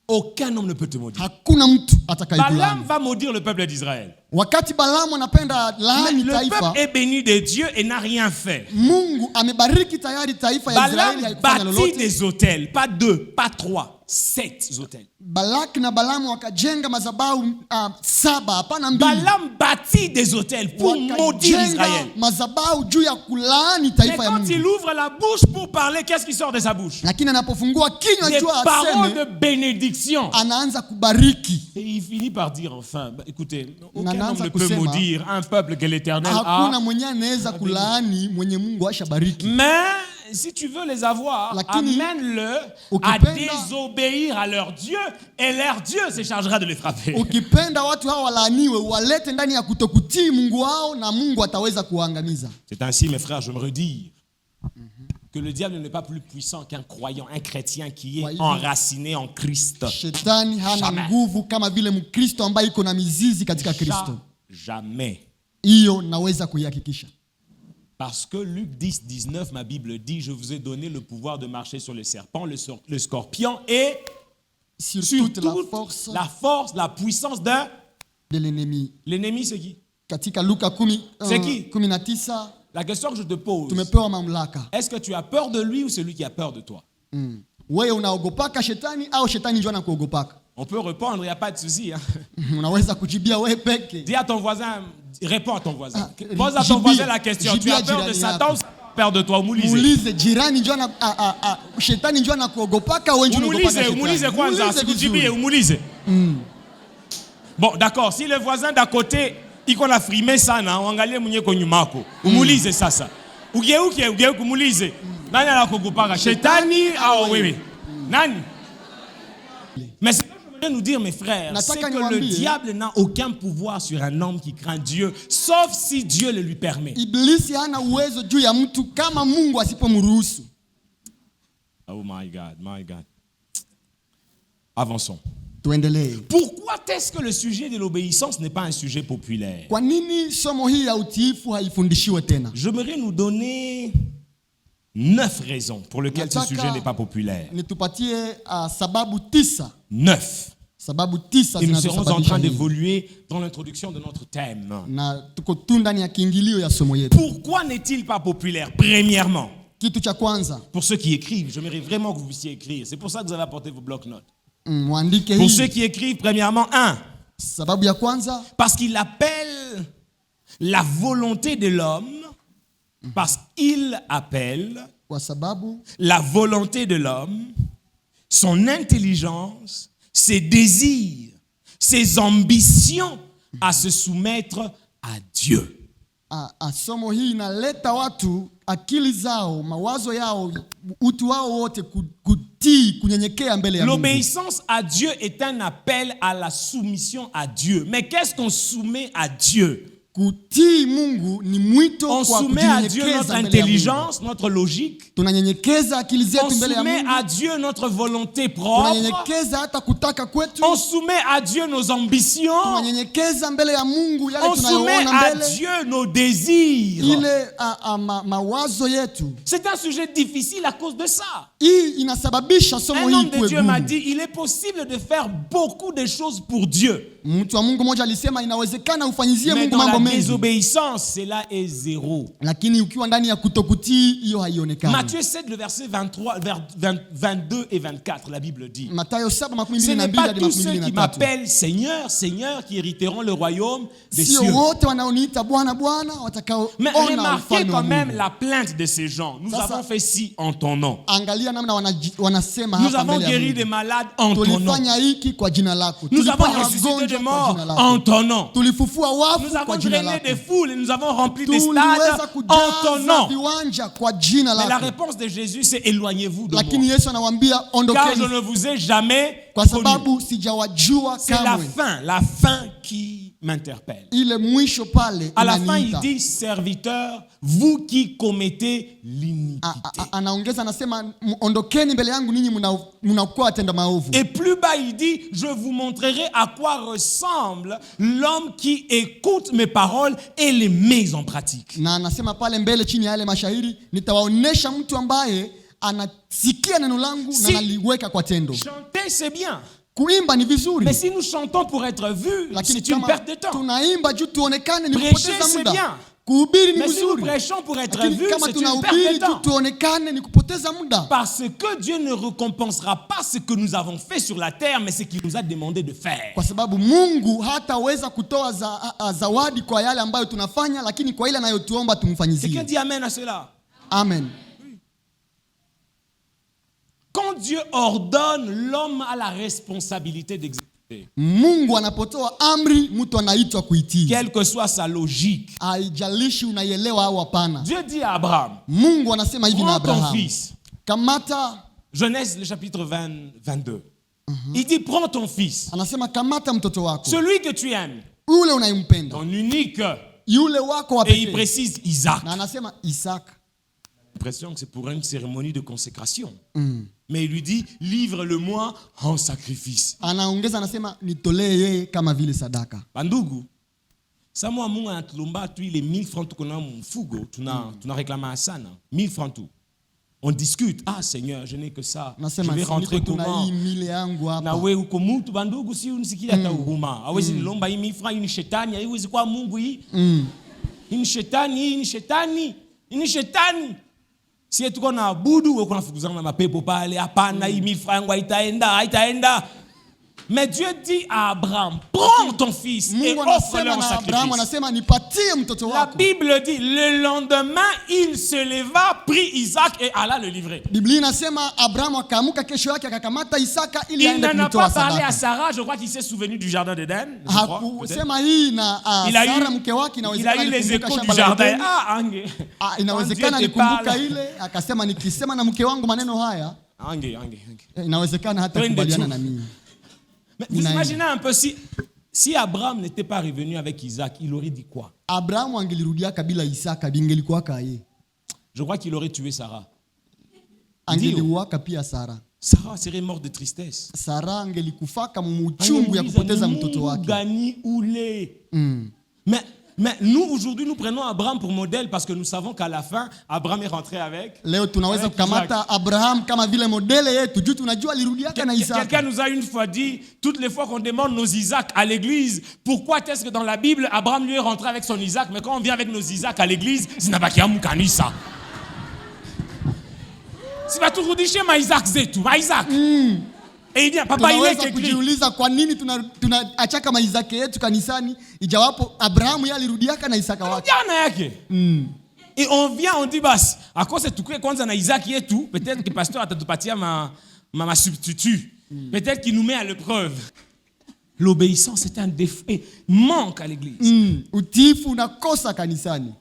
Aucun homme ne peut te maudire. hakuna mtu Balaam atakayekulani. va maudire le peuple d'Israël. Wakati Balaamu anapenda Mais laani le taifa, peuple est béni de Dieu et n'a rien fait. Mungu amebariki tayari taifa ya Israeli, Balaam haikufanya bâtit lolote. des hôtels, pas 2, pas 3, 7 hôtels. Balaki na Balaamu wakajenga madhabahu 7, hapana 2. Balaam bâtit des hôtels pour maudire Israël. Madhabahu juu ya kulaani Mais taifa ya quand il Mungu. ouvre la bouche pour parler, qu'est-ce qui sort de sa bouche? Lakini anapofungua kinywa Des juu paroles de aseme, bénédiction. anaanza kubariki. Et il finit par dire enfin, écoutez, aucun Nanaanza homme ne peut kusema, maudire un peuple que l'Éternel Hakuna a. mwenye anaweza kulaani mwenye Mungu ashabariki. Mais si tu veux les avoir, Lakini, amène-le à ukipenda- désobéir à leur Dieu et leur Dieu se chargera de les frapper. Ukipenda watu hao walaaniwe, walete ndani ya kutokutii Mungu wao na Mungu ataweza kuwaangamiza. C'est ainsi, mes frères, je me redis que le diable n'est pas plus puissant qu'un croyant, un chrétien qui est Ouais, enraciné en Christ. Shetani hana Jamais. nguvu kama vile Mkristo ambaye iko na mizizi katika Kristo. Jamais. Hiyo naweza kuihakikisha. Parce que Luc 10, 19, ma Bible dit, je vous ai donné le pouvoir de marcher sur le serpent, le scorpion et Sur sur toute la toute force la force, la puissance de de l'ennemi. l'ennemi, c'est qui? Katika Luka C'est qui? 19 La question que je te pose, tumepewa mamlaka. est-ce que tu as peur de lui ou c'est lui qui a peur de toi? Wewe unaogopaka shetani au shetani ndio anakuogopaka? On peut répondre, il n'y a pas de souci. Hein. Unaweza kujibia wewe peke. Dis à ton voisin, réponds à ton voisin. Ah, Pose à ton jibia- voisin la question. Tu jibia as peur de jirani Satan yako. ou Satan a peur de toi? Umulize. Muulize jirani ndio shetani ndio anakuogopaka wewe ndio unagopaka Umulize, shetani. umulize kwanza. Muulize Sikujibie, vizuri. umulize. Bon, d'accord. Si le voisin d'à côté, iko na frime sana, uangalie mwenye kwa nyuma yako. Umulize sasa. Ugeuke umulize. Nani anakugopaka? Shetani au wewe? Nani? Mais ce que je voudrais nous dire, mes frères, c'est Nataka que le niwaambie, diable n'a aucun pouvoir sur un homme qui craint Dieu, sauf si Dieu le lui permet. Ibilisi hana uwezo juu ya mtu kama Mungu asipomruhusu. Oh my God, my God. Avançons. Tuendelee. Pourquoi est-ce que le sujet de l'obéissance n'est pas un sujet populaire? Kwa nini somo hii ya utiifu haifundishiwe tena? J'aimerais nous donner 9 raisons pour lesquelles ce sujet n'est pas populaire. Nitupatie sababu 9. 9. Sababu 9 Et nous serons en zinazosababisha train hii. d'évoluer dans l'introduction de notre thème. Na tuko tu ndani ya kiingilio ya somo yetu. Pourquoi n'est-il pas populaire? Premièrement, Kitu cha kwanza, pour ceux qui écrivent, j'aimerais vraiment que vous puissiez écrire. C'est pour ça que vous allez apporter vos blocs-notes. mwandike Pour hii. ceux qui écrivent, premièrement, 1. Sababu ya kwanza, Parce qu'il appelle la volonté de l'homme, parce qu'il appelle kwa sababu la volonté de l'homme, son intelligence, ses désirs, ses ambitions à se soumettre à Dieu. Somo hii inaleta watu akili zao, mawazo yao, utu wao wote kutii, kunyenyekea mbele ya Mungu. L'obéissance à Dieu est un appel à la soumission à Dieu. Mais qu'est-ce qu'on soumet à Dieu? Kutii Mungu ni mwito On kwa soumet à Dieu kunyenyekeza notre mbele ya Mungu. intelligence, notre logique. Tunanyenyekeza akili On zetu mbele ya soumet Mungu. à Dieu notre volonté propre. Tunanyenyekeza hata kutaka kwetu. On soumet à Dieu nos ambitions. Tunanyenyekeza mbele ya Mungu yale On soumet tunayoona à mbele. Dieu nos désirs. Ile mawazo yetu. C'est un sujet difficile à cause de ça. Hii inasababisha somo Un hii homme de kuwe Dieu m'a gumu. dit, il est possible de faire beaucoup de choses pour Dieu. Mtu wa Mungu mmoja alisema inawezekana ufanyizie Mais Mungu dans la mambo mengi. désobéissance, cela est zéro. Lakini ukiwa ndani ya kutokutii hiyo haionekani. Matthieu 7, le verset 23, 22 et 24, la Bible dit. Mathayo 7:22 Ce n'est hadi pas tous ceux qui 23. m'appellent Seigneur, Seigneur qui hériteront le royaume des Sio cieux. wote wanaoniita Bwana Bwana watakaoona Mais remarquez ufalme wa quand même Mungu. la plainte de ces gens. Nous Ça, avons ça. fait ci en ton nom. Angalia namna wanasema Nous hapa avons mbele ya guéri Mungu. des malades en ton nom. Tulifanya hiki kwa jina lako. Nous avons Tulifanya ressuscité des wagonjwa kwa morts jina lako. en ton nom. Tulifufua wafu Nous kwa avons jina drainé lako. des foules et nous avons rempli des Tuliweza stades en ton kujaza nom. viwanja kwa jina Mais la lako. réponse de Jésus, c'est éloignez-vous de Lakini moi. Yesu anawaambia Car je ondokeni ne vous ai jamais kwa connu. sababu sijawajua C'est kamwe. la fin qui m'interpelle. Ile mwisho pale À la fin, il inaniita. dit, serviteurs, vous qui commettez l'iniquité. Anaongeza anasema ondokeni mbele yangu ninyi mnaokuwa watenda maovu. Et plus bas, il dit, je vous montrerai à quoi ressemble l'homme qui écoute mes paroles et les met en pratique. Na anasema pale mbele chini ya yale mashahiri, nitawaonesha mtu ambaye anasikia neno langu na analiweka kwa tendo. Chanter, c'est bien. Kuimba ni vizuri. Mais si nous chantons pour être vus, Lakini c'est une kama perte de temps. tunaimba juu tuonekane ni Prêcher, kupoteza c'est muda. bien. Kuhubiri ni Mais si nous vizuri. prêchons pour être Lakini vus, kama c'est une perte tunahubiri de juu temps. tuonekane ni kupoteza muda. Parce que Dieu ne récompensera pas ce que nous avons fait sur la terre, mais ce qu'il nous a demandé de faire. Kwa sababu Mungu hataweza kutoa zawadi kwa yale ambayo tunafanya, lakini kwa ile anayotuomba Quelqu'un tumfanyizie. dit amen à cela. Amen. Quand Dieu ordonne, l'homme a la responsabilité d'exécuter. Mungu anapotoa amri, mtu anaitwa kuitii. Quelle que soit sa logique. Haijalishi unaielewa au hapana. Dieu dit à Abraham, Mungu anasema hivi na prends ton Abraham. fils. Kamata, Genèse, le chapitre 22. Il dit, prends ton fils. anasema kamata mtoto wako. Celui que tu aimes, Yule unayempenda. ton unique. Yule wako wa Et il pekee. précise Isaac. Na anasema Isaka. L'impression que c'est pour une cérémonie de consécration. Mais il lui dit, livre-le-moi en sacrifice. Anaongeza anasema nitolee yeye kama vile sadaka. Bandugu, Samu Mungu anatulomba tu ile 1000 francs tuko na mfugo, tuna réclamé sana. 1000 francs tout. On discute. Ah Seigneur, je n'ai que ça. Je Nasema vais rentrer tuna comment? hii mile yangu Na hapa. we uko mtu bandugu si unisikia hata huruma. Hawezi nilomba hii 1000 francs, hii ni shetani, haiwezi kwa Mungu hii. Hii ni shetani, hii ni shetani. Hii ni shetani. Si tuko na abudu, wewe unafukuzana na mapepo pale, hapana hii 1000 francs haitaenda. Mais Dieu dit à Abraham, prends ton fils et Mungu offre-le anasema en na Abraham sacrifice. anasema nipatie mtoto La wako. Bible dit, le lendemain, il se leva, prit Isaac et alla le livrer. Biblia inasema Abraham akaamuka kesho yake akakamata Isaka ili Il aende n'en a kumtoa pas parlé à sadaka. Sarah, je crois qu'il s'est souvenu du jardin d'Éden. je crois, peut-être. Hakusema hii na Il a Sara eu, mke wake il a inawezekana eu les alikumbuka échos du shamba la jardin. Edeni. Ah, Ange. Inawezekana Quand Dieu te alikumbuka parle. ile akasema nikisema na mke wangu maneno haya Ange. inawezekana hata Twende kubaliana tu. na mimi. Mais vous Inaenda. imaginez un peu si Abraham n'était pas revenu avec Isaac, il aurait dit quoi? Abrahamu angelirudia kabila Isaka bingelikuwa kaye. Je crois qu'il aurait tué Sarah. Angeliwaka pia Sara. Sarah serait morte de tristesse. Sara angelikufaka mumuchungu ya kupoteza mtoto wake. Gani ule. Mais nous, aujourd'hui, nous prenons Abraham pour modèle parce que nous savons qu'à la fin, Abraham est rentré avec. Leo tunaweza avec kukamata Isaac. Abraham kama vile modele yetu juu tunajua alirudiaka na Quelqu'un Isaka. nous a une fois dit, toutes les fois qu'on demande nos Isaac à l'église, pourquoi est-ce que dans la Bible, Abraham lui est rentré avec son Isaac, mais quand on vient avec nos Isaac à l'église, c'est Nabakiamu Kanisa. C'est pas toujours dit chez ma Isaac Zetu, ma Isaac. Et il dit, papa, il est Tunaweza écrit. kujiuliza kwa nini tunaachaka maizake yetu kanisani ijawapo Abrahamu yeye alirudiaka na Isaka wake. Jana yake. Et on vient, on dit, à cause de tout kwanza na Isaac yetu, peut-être que le pasteur atatupatia ma substitut. Peut-être qu'il nous met à l'épreuve. L'obéissance est un défaut, manque à l'église. Utiifu unakosa kanisani.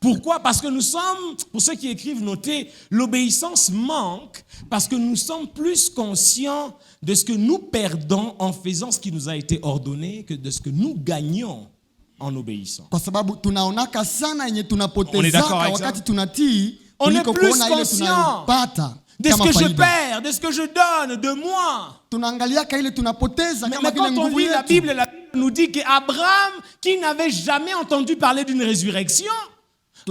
Pourquoi? Parce que nous sommes, pour ceux qui écrivent, notez, l'obéissance manque parce que nous sommes plus conscients de ce que nous perdons en faisant ce qui nous a été ordonné que de ce que nous gagnons en obéissant. Kwa sababu tunaonaka sana yenye On est tunapotezaka d'accord avec ça? wakati tunatii On est kuliko plus kuona ile conscient tunayopata de ce kama que je faida. perds, de ce que je donne, de moi. Tunaangaliaka ile tunapoteza Mais kama vile quand on nguvu lit la yetu. Bible nous dit qu'Abraham, qui n'avait jamais entendu parler d'une résurrection,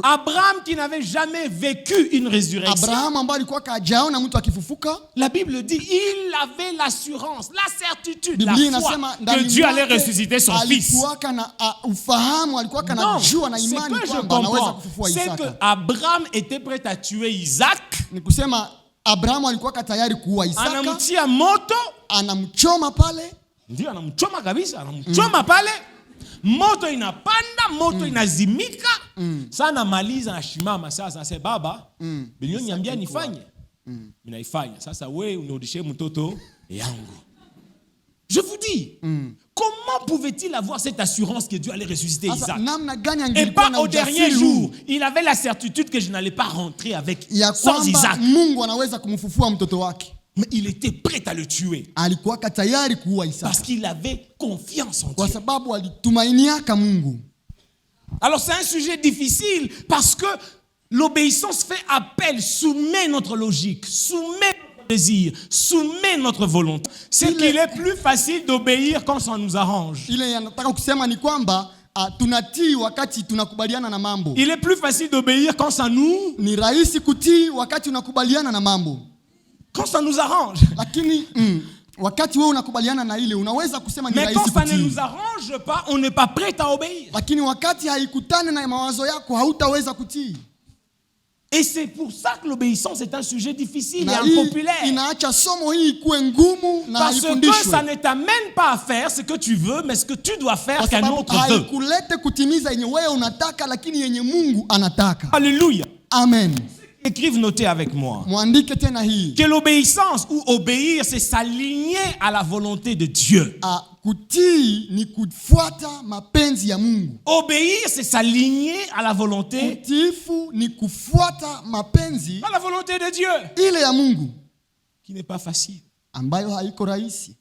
Abraham qui n'avait jamais vécu une résurrection, Abrahamu ambaye alikuwa kajaona mtu akifufuka, la Bible dit il avait l'assurance, la certitude, la Biblia foi inasema que ndani Dieu allait mwake ressusciter son fils. alikuwa na ufahamu, alikuwa Non, na jua na ce imani que je kwamba anaweza comprends, kufufua c'est Isaka. que Abraham était prêt à tuer Isaac, Ni kusema Abrahamu alikuwa tayari kuua Isaka, anamtia moto, anamchoma pale, ndio anamchoma kabisa, anamchoma pale, moto inapanda, moto inazimika. Sana maliza na shimama sasa, nasema baba, bilio niambia nifanye. Ninaifanya. Sasa wewe unirudishie mtoto yangu. Je vous dis, comment pouvait-il avoir cette assurance que Dieu allait ressusciter sasa Isaac? namna gani Et angelikuwa pas na au dernier ujasiri jour, il avait la certitude que je n'allais pas rentrer avec ya sans kwamba Isaac. Mungu anaweza kumfufua mtoto wake. Mais il était prêt à le tuer Alikuwa tayari kuua parce Isaka qu'il avait confiance en kwa Dieu. sababu alitumainiaka Mungu. Alors c'est un sujet difficile parce que l'obéissance fait appel, soumet notre logique, soumet notre désir, soumet notre volonté. C'est qu'il est plus facile d'obéir quand ça nous arrange. Ile yanataka kusema ni kwamba tunatii wakati tunakubaliana na mambo. Il est plus facile d'obéir quand ça nous... Ni rahisi kutii wakati unakubaliana na mambo. Quand ça nous arrange. Lakini wakati wewe unakubaliana na ile unaweza kusema ni Mais rahisi quand ça ne kutii. nous arrange pas, on n'est pas prêt à obéir. Lakini wakati haikutane na mawazo yako hautaweza kutii. Et c'est pour ça que l'obéissance est un sujet difficile et Na hii impopulaire. inaacha somo hii ikuwe ngumu na Parce que haifundishwe. ça ne t'amène pas à faire ce que tu veux, mais ce que tu dois faire Kwa qu'un sababu autre veut. haikulete kutimiza yenye wewe unataka, lakini yenye Mungu anataka. Alléluia. Amen. Écrivez, notez avec moi. Mwandike tena hii. Que l'obéissance ou obéir, c'est s'aligner à la volonté de Dieu. Kutii ni kufuata mapenzi ya Mungu. Obéir, c'est s'aligner à la volonté, Utiifu ni kufuata mapenzi à la volonté de Dieu, ile ya Mungu qui n'est pas facile. ambayo haiko rahisi.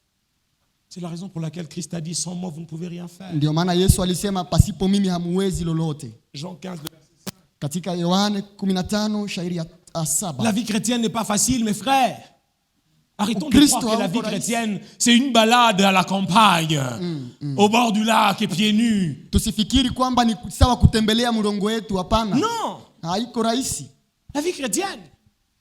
C'est la raison pour laquelle Christ a dit, sans moi, vous ne pouvez rien faire. Ndio maana Yesu alisema pasipo mimi hamuwezi lolote. Jean 15, verset 5. Katika Yohane 15 shairi ya 7. La vie chrétienne n'est pas facile, mes frères. Arrêtons de Christ croire que la vie hauko rahisi. chrétienne, c'est une balade à la campagne, au bord du lac et pieds nus. Tusifikiri kwamba ni sawa kutembelea mlongo wetu, hapana. Non, Haiko rahisi. la vie chrétienne,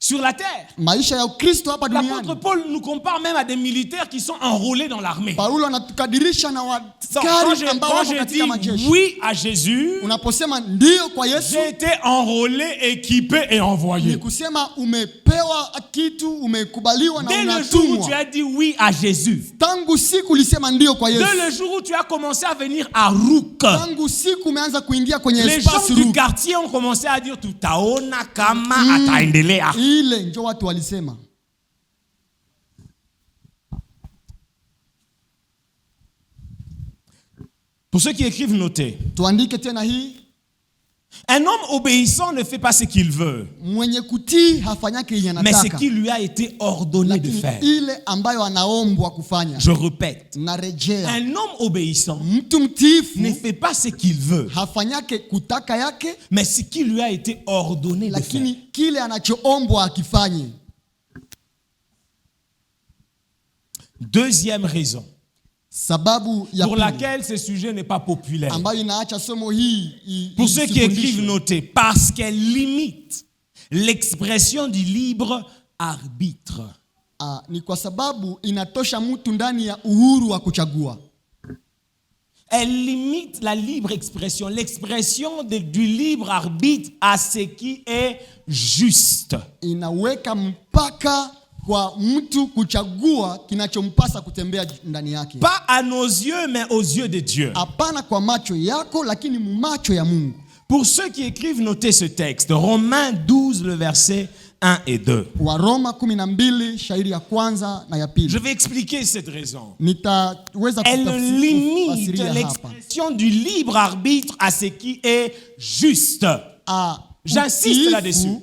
sur la terre. Maisha ya Ukristo hapa L'apôtre duniani. Paul nous compare même à des militaires qui sont enrôlés dans l'armée. Paulo anatukadirisha na Quand waskari ambao je wako katika dis majeshi. oui à Jésus, Unaposema ndio kwa Yesu, j'ai été enrôlé, équipé et ni envoyé. kusema umepewa kitu, umekubaliwa na Dès le jour où tu unatumwa. as dit oui à Jésus, Tangu siku ulisema ndio kwa dès Yesu. le jour où tu as commencé à venir à Rouk, Tangu siku umeanza kuingia kwenye les gens espace du room. quartier ont commencé à dire tutaona kama ataendelea. Ile ndio watu walisema. Pour ceux qui écrivent, notez. Tuandike tena hii. Un homme obéissant ne fait pas ce qu'il veut, Mwenye kutii hafanyake yenye mais ce anataka. qui lui a été ordonné de Lakini faire. ile ambayo anaombwa kufanya. Je répète, Narejea. un homme obéissant Mtu mtiifu ne fait pas ce qu'il veut, hafanyake kutaka yake, mais ce qui lui a été ordonné de faire. lakini kile anachoombwa akifanye. Deuxième raison Sababu ya pour pili laquelle ce sujet n'est pas populaire. ambayo inaacha somo hii Pour ceux qui écrivent, isifundishwe. notez, parce qu'elle limite l'expression du libre arbitre. Ni kwa sababu inatosha mtu ndani ya uhuru wa kuchagua. Elle limite la libre expression, l'expression du libre arbitre à ce qui est juste. Inaweka mpaka kwa mtu kuchagua kinachompasa kutembea ndani yake. Pas à nos yeux, mais aux yeux de Dieu. Hapana kwa macho yako, lakini macho ya Mungu. Pour ceux qui écrivent, notez ce texte. Romains 12, le verset 1 et 2. Waroma 12 shairi ya kwanza na ya pili. Je vais expliquer cette raison. Nitaweza Elle limite kutafsiria hapa. l'expression du libre arbitre à ce qui est juste. J'insiste là-dessus.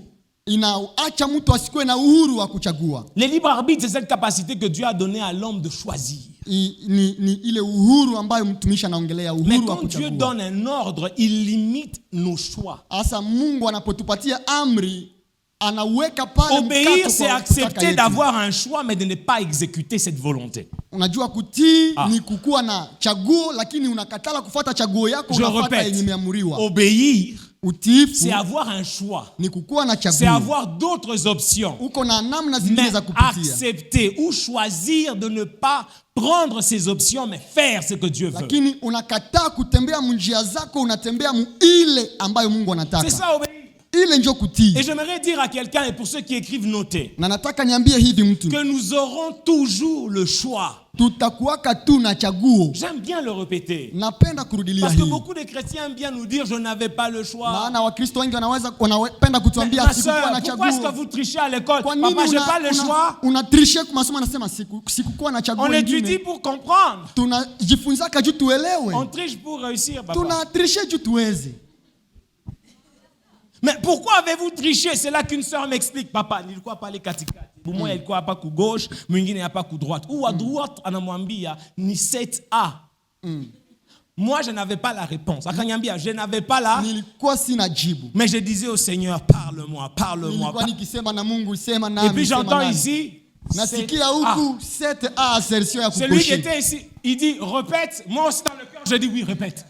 Inaacha mtu asikuwe na uhuru wa kuchagua. Le libre arbitre, c'est cette capacité que Dieu a donnée à l'homme de choisir. Ni ile uhuru ambayo mtumishi anaongelea, Mais uhuru wa quand Dieu kuchagua. donne un ordre, il limite nos choix. Asa Mungu anapotupatia amri anaweka pale Obéir, mkato c'est kwa kutaka accepter yetu. d'avoir un choix, mais de ne pas exécuter cette volonté. Unajua kutii Ah. ni kukuwa na chaguo, lakini unakatala kufuata chaguo yako, Je unafuata répète, yenye imeamuriwa. obéir, Utiifu c'est avoir un choix. ni kukuwa na C'est chaguo. avoir d'autres options. Uko na namna zingine Mais za kupitia. accepter ou choisir de ne pas prendre ces options, mais faire ce que Dieu veut. Lakini unakataa kutembea njia zako, unatembea ile ambayo Mungu C'est anataka. ça, obéir. Ile ndio kutii. Et j'aimerais dire à quelqu'un, et pour ceux qui écrivent, notez, Na nataka niambie hivi mtu, que nous aurons toujours le choix. tutakuwaka tu na chaguo. J'aime bien le répéter. Napenda kurudilia Parce que hii. beaucoup de chrétiens aiment bien nous dire, je n'avais pas le choix. Maana Wakristo wengi wanapenda kutuambia Ma sikukuwa soeur, na pourquoi est-ce que chaguo. vous trichez à l'école? Kwa Papa, nini j'ai pas le choix. unatrishia kwa masomo, anasema sikukuwa na chaguo On étudie nyingine. pour comprendre. Tunajifunzaka juu tuelewe. On triche pour réussir, papa. Tunatrishe juu tuweze. Mais pourquoi avez-vous triché? C'est là qu'une sœur m'explique. Papa, nilikuwa pale katikati. Moi, ilikuwa hapa ku gauche, mwingine hapa ku droite. Ou à droite, anamwambia ni 7A. Moi, je n'avais pas la réponse. Akaniambia, je n'avais pas la. Nilikuwa sina jibu. Mais je disais au Seigneur, parle-moi, parle-moi. Nilikuwa nikisema na Mungu, sema nami. Et puis sema j'entends nami. ici. Nasikia 7A. huku 7A assertion ya Celui qui kukoshi. était ici, il dit répète. Moi aussi dans le cœur, je dis oui, répète.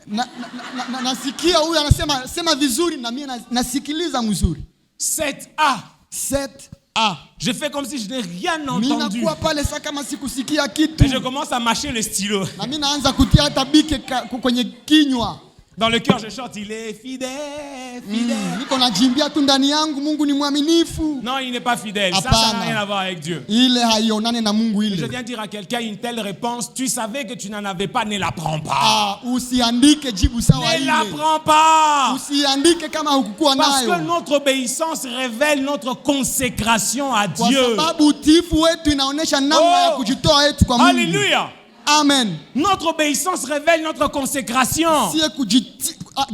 Nasikia huyu anasema sema vizuri na mimi nasikiliza mzuri. 7A. 7A. Je fais comme si je n'ai rien Mimi entendu. nakuwa pale sasa kama sikusikia kitu. Et je commence à mâcher le stylo. Na mimi naanza kutia hata bike kwenye kinywa. Dans le cœur, je chante, il est fidèle, fidèle. Niko najimbia tu ndani yangu, Mungu ni mwaminifu. Non, il n'est pas fidèle. Ça Hapana. n'a rien à voir avec Dieu. Ile haionane na Mungu Je ile. viens dire à quelqu'un une telle réponse, tu savais que tu n'en avais pas, ne la prends pas. Usiandike jibu sawa Ne la ile. prends pas. Usiandike kama hukukuwa Parce que nayo. notre obéissance révèle notre consécration à Kwa Dieu. sababu utiifu wetu inaonyesha namna ya kujitoa yetu kwa Mungu. Alléluia. Amen. Notre obéissance révèle notre consécration.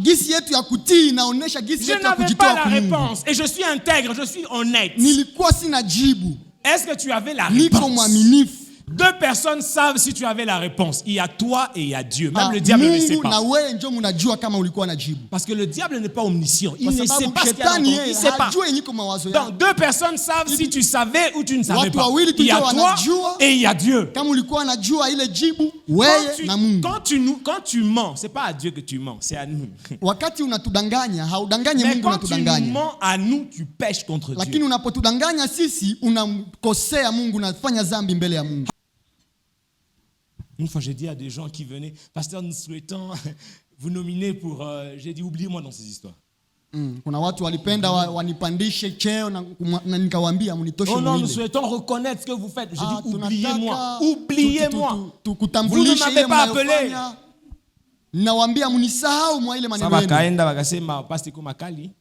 Gisi yetu ya kutii inaonyesha gisi Je yetu ya n'avais kujitoa pas la kwa Mungu. réponse et je suis intègre, je suis honnête. Nilikuwa sina jibu. Est-ce que tu avais la Niko réponse? mwaminifu. Deux personnes savent si tu avais la réponse. Il y a toi et il y a Dieu. Même le diable ne sait Mungu na pas. wewe ndio mnajua kama ulikuwa na jibu. Parce que le diable n'est pas omniscient. Il Kwa ne sait sababu pas ce qu'il y a dans shetani ton. Il yeye ne sait pas. hajui yenye iko mawazo Donc yako. deux personnes savent si tu savais ou tu ne savais Watu pas. wawili tu Il y a ndio toi wanajua. et il y a Dieu. Kama ulikuwa unajua ile jibu, wewe na Mungu. Quand tu mens, c'est pas à Dieu que tu mens, c'est à nous. Wakati unatudanganya, haudanganye Mais Mungu, quand tu unatudanganya. mens à nous, tu pèches contre Lakini Dieu. unapotudanganya sisi, unamkosea Mungu, unafanya dhambi mbele ya Mungu. Une fois, j'ai dit à des gens qui venaient, pasteur, nous souhaitons vous nominer pour. J'ai dit, oubliez-moi dans ces histoires. Kuna watu walipenda wanipandishe cheo na nikawaambia mnitoshe Oh non, nous mwili. souhaitons reconnaître ce que vous faites. J'ai dit, Tunataka oubliez-moi. Oubliez-moi. Vous ne Tukutambulishe m'avez ile pas appelé. mnayofanya. Nawaambia mnisahau mwa ile maneno yenu. Kaenda wakasema pasteur Komakali.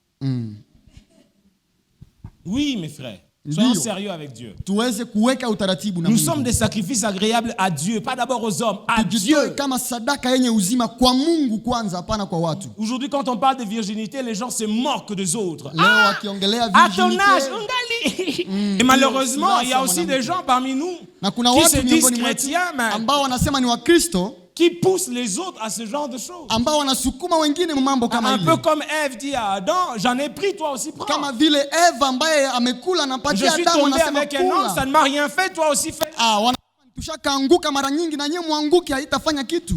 Oui, mes frères. Soyons sérieux avec Dieu. Tuweze kuweka utaratibu na Nous Mungu. sommes des sacrifices agréables à Dieu, pas d'abord aux hommes, à Tujitoe Dieu. kama sadaka yenye uzima kwa Mungu kwanza, hapana kwa watu. Aujourd'hui, quand on parle de virginité, les gens se moquent des autres. Leo wakiongelea À ton virginité. âge, ungali. Et malheureusement, il y a aussi des gens parmi nous Na kuna qui se watu disent miongoni mwetu chrétiens, mais ambao wanasema ni Wakristo qui poussent les autres à ce genre de choses. ambao wanasukuma wengine mambo kama Un hili. peu comme Ève dit à Adam, j'en ai pris, toi aussi prends. Kama vile Eva ambaye amekula Je anapatia suis Adamu tombé anasema avec un homme, ça kula. ne m'a rien fait, toi aussi fais. Tushakaanguka mara nyingi na nyewe mwanguke haitafanya kitu.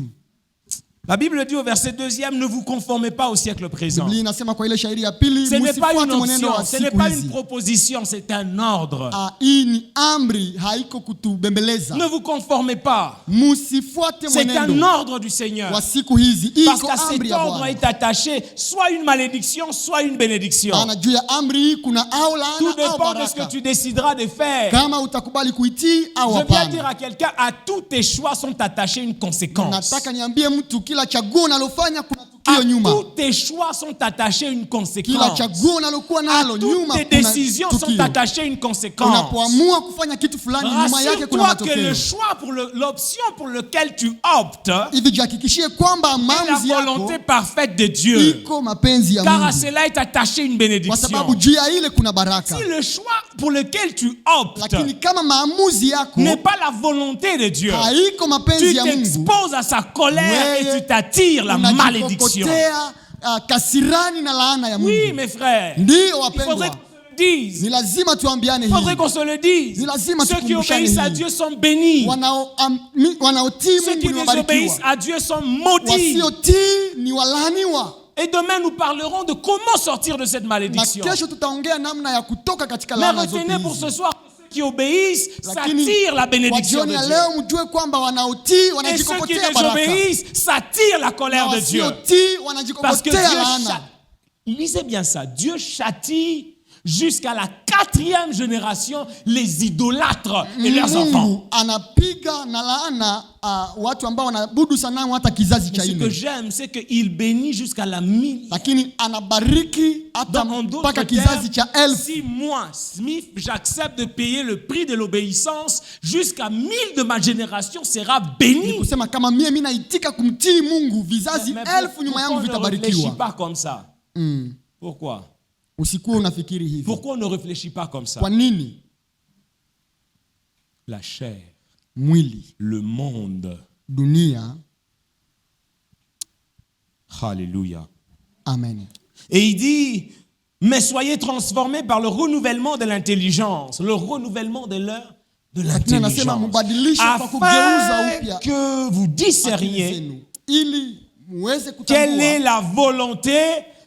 La Bible dit au verset 2e, ne vous conformez pas au siècle présent. Biblia inasema kwa ile shairi ya pili, Ce n'est pas une msifuate mwenendo option, wa ce n'est siku pas une hizi. proposition, c'est un ordre. Hii ni amri, haiko kutubembeleza. Ne vous conformez pas. Msifuate C'est un mwenendo ordre du Seigneur. wa siku hizi. Parce Iko qu'à cet amri ya ordre Bwana. est attaché soit une malédiction, soit une bénédiction. Ana juu ya amri hii kuna au Tout laana au dépend de ce que baraka. tu décideras de faire. Kama utakubali kuitii au Je viens dire hapana. à quelqu'un, à tous tes choix sont attachés une conséquence. Nataka niambie mtu kila kila chaguo unalofanya kuna À tukio nyuma. tous tes choix sont attachés une Kila conséquence. chaguo unalokuwa À nalo toutes nyuma tes kuna décisions sont tukio. attachées une conséquence. Unapoamua kufanya kitu fulani nyuma yake kuna Rassure-toi que le matokeo. choix pour l'option pour lequel tu optes Hivi jihakikishie kwamba est la maamuzi volonté yako parfaite de Dieu. iko mapenzi ya Car à Mungu, cela est attaché une kwa bénédiction. sababu juu ya ile kuna baraka. Si le choix pour lequel tu optes Lakini kama maamuzi yako n'est pas la volonté de Dieu, haiko mapenzi tu ya Mungu, t'exposes à sa colère et wewe tu t'attires la malédiction. unajikokotea kasirani na laana ya Mungu. Oui, mes frères. Ndio Il faudrait wapendwa, qu'on se le dise. ni lazima tuambiane Il faudrait hili. qu'on se le dise. Ni lazima Ceux qui tukumbushane obéissent à hili. Dieu sont bénis. Wanaotii Ceux qui Mungu ni désobéissent wabarikiwa, à Dieu sont maudits. wasiotii ni walaaniwa. Et demain, nous parlerons de comment sortir de cette Na malédiction. kesho tutaongea namna ya kutoka katika Mais laana zote retenez pour hizi. ce soir que ceux qui obéissent Lakini s'attirent la kwa bénédiction jioni de ya Dieu. leo mjue kwamba wanaotii Et ceux qui wanajikokotea baraka, désobéissent s'attirent la na colère de Dieu. wasiotii Parce que Dieu wanajikokotea laana. châtie. Lisez bien ça. Dieu châtie jusqu'à la 4e génération les idolâtres et leurs enfants. Mungu anapiga na laana watu ambao wanaabudu sanamu hata kizazi cha Ce que nne, j'aime, c'est qu'il bénit jusqu'à la 1000. lakini anabariki hata En d'autres mpaka termes, kizazi cha 1000. si moi, Smith, j'accepte de payer le prix de l'obéissance, jusqu'à 1000 de ma génération sera béni. Kusema kama mimi naitika kumtii Mungu, vizazi Mais 1000 nyuma yangu pourquoi on ne réfléchit vitabarikiwa. pas comme ça? Pourquoi? Usikuwe unafikiri hivyo. Pourquoi on ne réfléchit pas comme ça? Kwa nini? La chair, Mwili, le monde. dunia. Alléluia. Amen. Et il dit, mais soyez transformés par le renouvellement de l'intelligence, le renouvellement de Lakini anasema l'intelligence, mbadilishe kwa kugeuza afin upya que vous akili discerniez zenu, ili muweze quelle est kutambua la volonté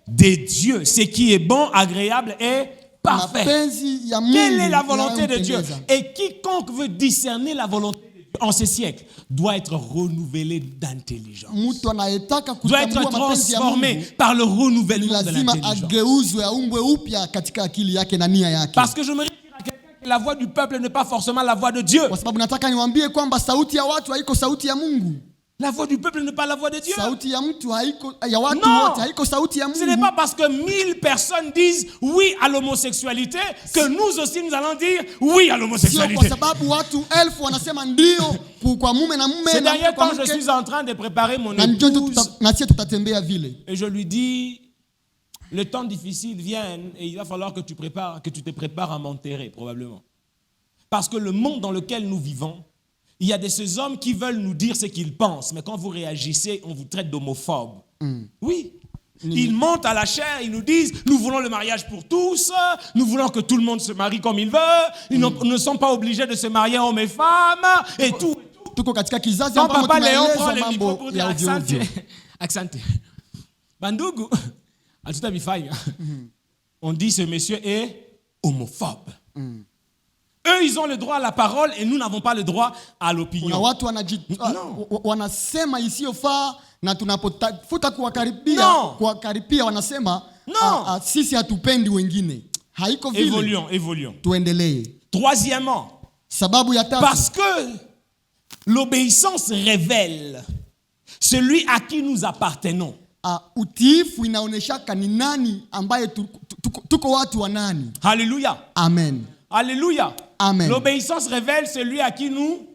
de Dieu, ce qui est bon, agréable et parfait. mapenzi ya Mungu. Quelle est la volonté de Dieu? yanayompendeza. Et quiconque veut discerner la volonté de Dieu en ces siècles doit être renouvelé d'intelligence, Mtu anayetaka doit être kutambua mapenzi ya transformé Mungu par le ni renouvellement de lazima l'intelligence. ageuzwe, aumbwe upya katika akili yake na nia yake. Parce que je me réfère à quelqu'un que la voix du peuple n'est pas forcément la voix de Dieu. Kwa sababu nataka niwaambie kwamba sauti ya watu haiko sauti ya Mungu. La voix du peuple n'est pas la voix de Dieu. Sauti ya mtu haiko, ya watu Non. wote haiko sauti ya Ce n'est Mungu. pas parce que 1000 personnes disent oui à l'homosexualité que nous aussi nous allons dire oui à Sio kwa l'homosexualité. sababu watu 1000 wanasema ndio kwa mume na mume Ces na derniers mke kwa temps, je mke, suis en train de préparer mon na ndio épouse na sisi tutatembea vile. et je lui dis le temps difficile vient et il va falloir que tu te prépares à m'enterrer probablement. Parce que le monde dans lequel nous vivons, il y a de ces hommes qui veulent nous dire ce qu'ils pensent, mais quand vous réagissez, on vous traite d'homophobes. Oui. Ils montent à la chair, ils nous disent, nous voulons le mariage pour tous, nous voulons que tout le monde se marie comme il veut, ils ne sont pas obligés de se marier hommes et femmes, et tout. Tuko katika kizazi Quand ambamo Papa Léon prend tunaelezwa le micro mambo pour ya dire ovyo ovyo. accent. Bandugu, atuta bifanya. On dit ce monsieur est homophobe. Eux, ils ont le droit à la parole et nous n'avons pas le droit à Kuna l'opinion. watu No. wanasema isiyofaa na tunapotafuta kuwakaribia No. wanasema No. sisi hatupendi wengine. Haiko vile. Évoluons. Tuendelee. Troisièmement, Sababu ya tatu, parce que l'obéissance révèle celui à qui nous appartenons. utiifu inaoneshaka ni nani ambaye tuko watu wa nani. Alléluia. Amen. Alléluia. Amen. L'obéissance révèle celui à qui nous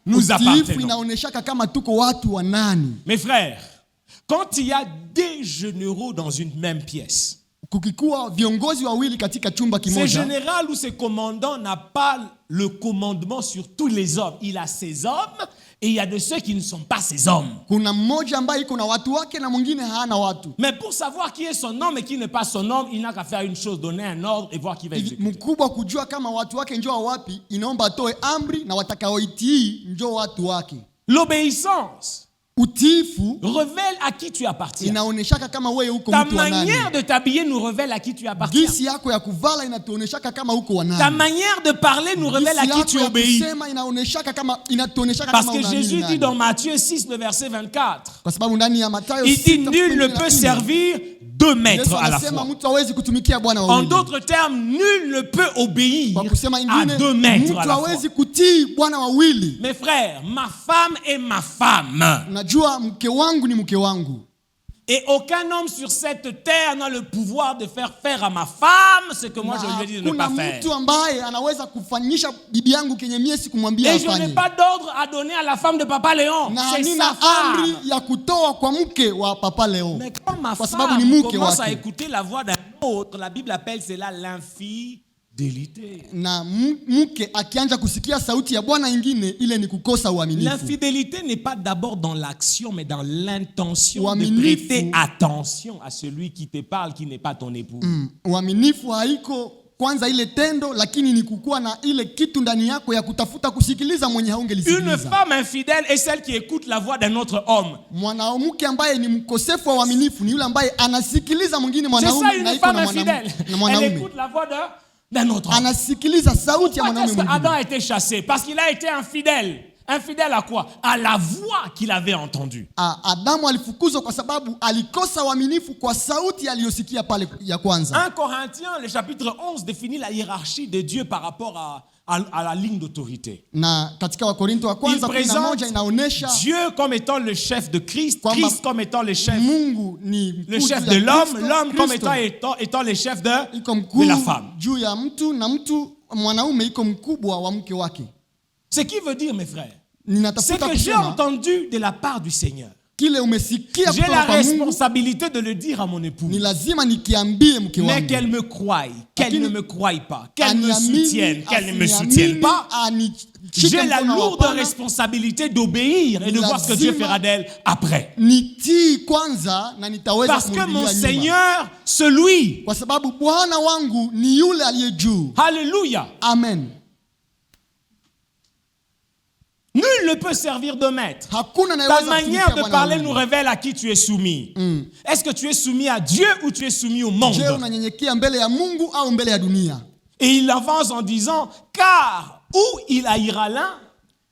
Utiifu appartenons. inaoneshaka kama tuko watu wa nani. Mes frères, quand il y a des généraux dans une même pièce, Kukikuwa viongozi wawili katika chumba ce kimoja, général ou ce commandant n'a pas le commandement sur tous les hommes. Il a ses hommes et il y a de ceux qui ne sont pas ses hommes. kuna mmoja ambaye iko na watu wake na mwingine hana watu. Mais pour savoir qui est son homme et qui n'est pas son homme, il n'a qu'à faire une chose, donner un ordre et voir qui va exécuter. Mkubwa kujua kama watu wake njoo wapi, inaomba atoe amri na watakaoitii njoo watu wake. L'obéissance Utiifu révèle à qui tu appartiens. inaoneshaka kama wewe uko Ta mtu wa nani. manière de t'habiller nous révèle à qui tu appartiens. Gisi yako ya kuvala inatuoneshaka kama uko wa nani. Ta manière de parler nous révèle à Gisi qui yako tu ya obéis. kusema inaoneshaka kama inatuoneshaka Parce kama que unamini Jésus nani. dit dans Matthieu 6, le verset 24, Kwa sababu ndani ya Mathayo il dit 6, nul ne fungu la peut 10, servir deux maîtres Yesu à la anasema fois. mtu hawezi kutumikia bwana En wawili. d'autres termes, nul ne peut obéir Kwa kusema à ingine, deux maîtres mtu à la fois. hawezi kutii bwana wawili. Mes frères, ma femme est ma femme. Unajua mke wangu ni mke wangu. Et aucun homme sur cette terre n'a le pouvoir de faire à ma femme ce que moi je lui ai dit de ne Kuna pas faire. mtu ambaye anaweza kufanyisha bibi yangu kenye mie sikumwambia Et je n'ai afanye. pas d'ordre à donner à la femme de Papa Léon. Na C'est nina sa femme. amri ya kutoa kwa mke wa Papa Leo. Mais quand ma Kwa sababu ni femme mke commence à wake. écouter la voix d'un autre, la Bible appelle cela l'infidélité. Na mke akianja kusikia sauti ya bwana ingine, ile ni kukosa uaminifu. L'infidélité n'est pas d'abord dans l'action, mais dans l'intention de Uaminifu. prêter attention à celui qui te parle, qui n'est pas ton époux. Uaminifu haiko kwanza ile tendo, lakini ni kukuwa na ile kitu ndani yako ya kutafuta kusikiliza mwenye Une haungelisikiliza. femme infidèle est celle qui écoute la voix d'un autre homme. Mwanamke ambaye ni mkosefu wa uaminifu ni yule ambaye anasikiliza mwingine C'est mwanaume ça na une iko femme na infidèle. Elle mwanaume. écoute la voix d'un autre homme. Anasikiliza sauti ya Pourquoi mwanaume est-ce qu'Adam mwingine. a été chassé? Parce qu'il a été infidèle. Infidèle à quoi? À la voix qu'il avait entendue. Adamu alifukuzwa kwa sababu alikosa uaminifu kwa sauti aliyosikia pale ya kwanza. 1 Corinthiens, le chapitre 11, définit la hiérarchie de Dieu par rapport à la ligne d'autorité. Na katika Wakorinto wa Il kwanza présente 11 inaonesha Dieu comme étant le chef de Christ, Kwamba Christ comme étant le chef, Mungu ni le mkuu chef juu de ya l'homme, Kristo, l'homme comme Kristo étant le chef iko de mkuu la femme. juu ya mtu, na mtu mwanaume iko mkubwa wa mke wake. Ce qui veut dire, mes frères, c'est Ninatafuta que j'ai kusema entendu de la part du Seigneur. kile umesikia J'ai la kutoka kwa Mungu responsabilité de le dire à mon épouse. ni lazima nikiambie mke Mais wangu. qu'elle me croie, qu'elle Lakini ne me croie pas, qu'elle me Aniamini, soutienne, qu'elle ne me asiniamini, soutienne pas. anishike J'ai la mkono lourde hapana. responsabilité d'obéir et de voir ce que Dieu fera d'elle après. Nitii kwanza na nitaweza Parce que mon kumrudilia nyuma. Seigneur, celui, Kwa sababu Bwana wangu ni yule aliye juu. alléluia, Amen. nul ne peut servir de maître. Hakuna Ta anayeweza manière kutumikia de Bwana parler wawili. nous révèle à qui tu es soumis. Est-ce que tu es soumis à Dieu ou tu es soumis au Je, monde? unanyenyekea mbele ya Mungu au mbele ya dunia? Et il avance en disant, car où il haïra l'un,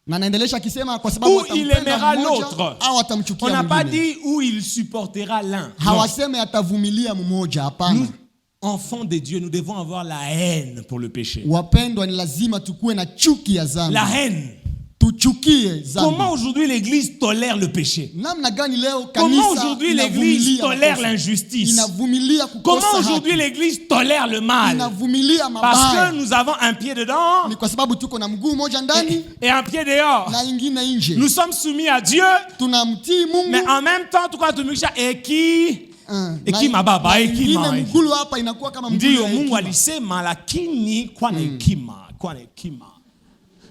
Na naendelesha akisema kwa sababu ou il atampenda aimera mmoja l'autre. au On atamchukia n'a pas mwingine. dit où il supportera l'un. Non. Hawaseme atavumilia mmoja, hapana. Nous, enfants de Dieu, nous devons avoir la haine pour le péché. Wapendwa, ni lazima tukuwe na chuki ya dhambi. La haine. Tuchukie dhambi. Comment aujourd'hui l'Église tolère le péché? Namna gani leo Comment kanisa aujourd'hui l'Église inavumilia tolère makosa? l'injustice? Inavumilia kukosa Comment aujourd'hui haki. l'Église tolère le mal? Inavumilia Parce mabaya. que nous avons un pied dedans Ni kwa sababu tuko na mguu moja ndani et un pied dehors. na ingine nje. Nous sommes soumis à Dieu, Tunamtii Mungu. mais en même temps tuko natumisha hekima baba, na hekima. ingine mgulu hapa inakuwa kama mgulu Ndiyo ya Mungu hekima. alisema lakini kwa na hekima, kwa na hekima.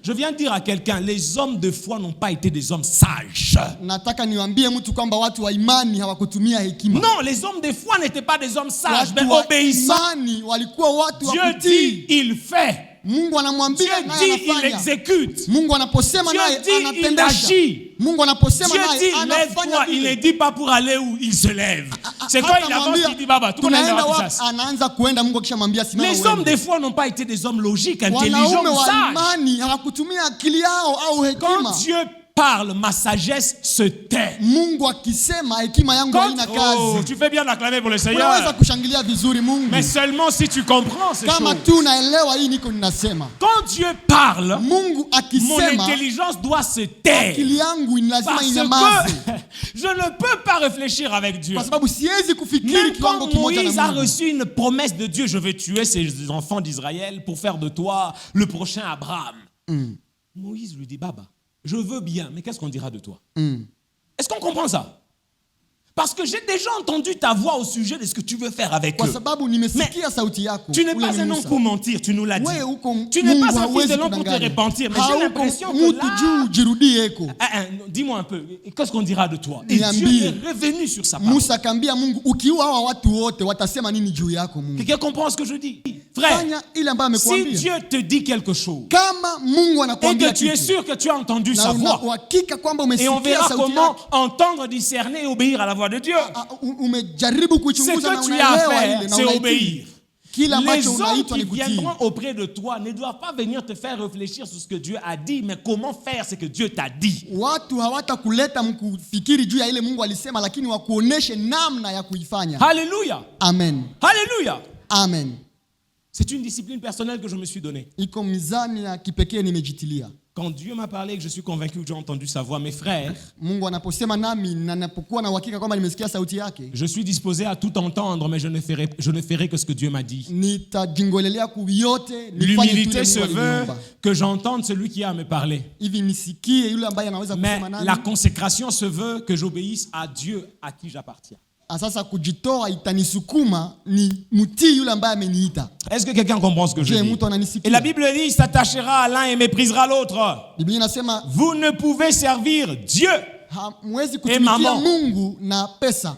Je viens de dire à quelqu'un, les hommes de foi n'ont pas été des hommes sages. Nataka niwaambie mtu kwamba watu wa imani hawakutumia hekima. Non, les hommes de foi n'étaient pas des hommes sages, mais Watu wa obéissants. imani walikuwa watu wa Dieu dit, kutii. il fait. Mungu Dieu anamwambia naye dit, il anafanya. exécute. Mungu anaposema Dieu naye dit, il anatendesha. agit. Mungu anaposema Dieu naye dit, anafanya lève-toi. Il ne vile. dit pas pour aller où il se lève. C'est quand il avance, il dit, Baba, tout le monde tunaenda est wapi? Anaanza kuenda, Mungu akishamwambia simama Les hommes uende. des foi n'ont pas été des hommes logiques, Wanaume intelligents, wa sages. imani hawakutumia akili yao au hekima. Quand Dieu parle, ma sagesse se tait. Mungu akisema hekima yangu haina Oh, kazi. tu fais bien d'acclamer pour le Unaweza Seigneur. kushangilia vizuri Mungu. Mais seulement si tu comprends ces Kama choses. tu unaelewa hii niko ninasema. Quand Dieu parle, Mungu mon akisema intelligence doit se taire. akili yangu ni lazima Parce inyamaze. que je ne peux pas réfléchir avec Dieu. Kwa sababu siwezi kufikiri Même kiwango quand kimoja Moïse na a Mungu. reçu une promesse de Dieu, je vais tuer ces enfants d'Israël pour faire de toi le prochain Abraham. Moïse lui dit, Baba, je veux bien, mais qu'est-ce qu'on dira de toi? Est-ce qu'on comprend ça? Parce que j'ai déjà entendu ta voix au sujet de ce que tu veux faire avec Kwa eux. sababu nimesikia sauti yako. Tu n'es Ule pas ni un homme Musa. pour mentir, tu nous l'as dit. Wewe uko Tu n'es Mungu pas un fils hawezi de l'homme pour te kudanganya. repentir. Mais j'ai Hauko l'impression que mtu là... juu jirudieko. Dis-moi un peu, qu'est-ce qu'on dira de toi? Et Niambie. Dieu est revenu sur sa parole. Musa akaambia Mungu, ukiua hawa watu wote watasema nini juu yako Mungu? Quelqu'un comprend ce que je dis? Frère, Fanya ile ambayo si amekwambia. Dieu te dit quelque chose, Kama Mungu et anakuambia que tu es kitu sûr que tu as entendu na sa una voix, uhakika kwamba et on umesikia verra sauti comment yake, entendre, discerner et obéir à la voix de Dieu. umejaribu Ce kuichunguza na que tu as à unaelewa faire, ile na c'est unaitii. obéir. Kila Les ambacho hommes unaitwa qui ni kutii. viendront auprès de toi ne doivent pas venir te faire réfléchir sur ce que Dieu a dit, mais comment faire ce que Dieu t'a dit. Watu hawatakuleta mkufikiri juu ya ile Mungu alisema, lakini wakuoneshe namna ya kuifanya. Alléluia. Amen. Alléluia. Amen. C'est une discipline personnelle que je me suis donnée. Iko mizani ya kipekee nimejitilia. Quand Dieu m'a parlé, que je suis convaincu que j'ai entendu sa voix, mes frères, Mungu anaposema nami na napokuwa na uhakika kwamba nimesikia sauti yake, je suis disposé à tout entendre, mais je ne ferai que ce que Dieu m'a dit. nitajingolelea kuyote, nifanye tu L'humilité ile se Mungu veut aliniomba. que j'entende celui qui a à me parler. Hivi nisikie yule ambaye anaweza Mais kusema nami. la consécration se veut que j'obéisse à Dieu à qui j'appartiens. Sasa kujitoa itanisukuma ni mtii yule ambaye ameniita. Est-ce que quelqu'un comprend ce que je Je, dis? mtu ananisikia. Et la Bible dit, il s'attachera à l'un et méprisera l'autre. Biblia inasema Vous ne pouvez servir Dieu. hamwezi kutumikia maman. Mungu na pesa.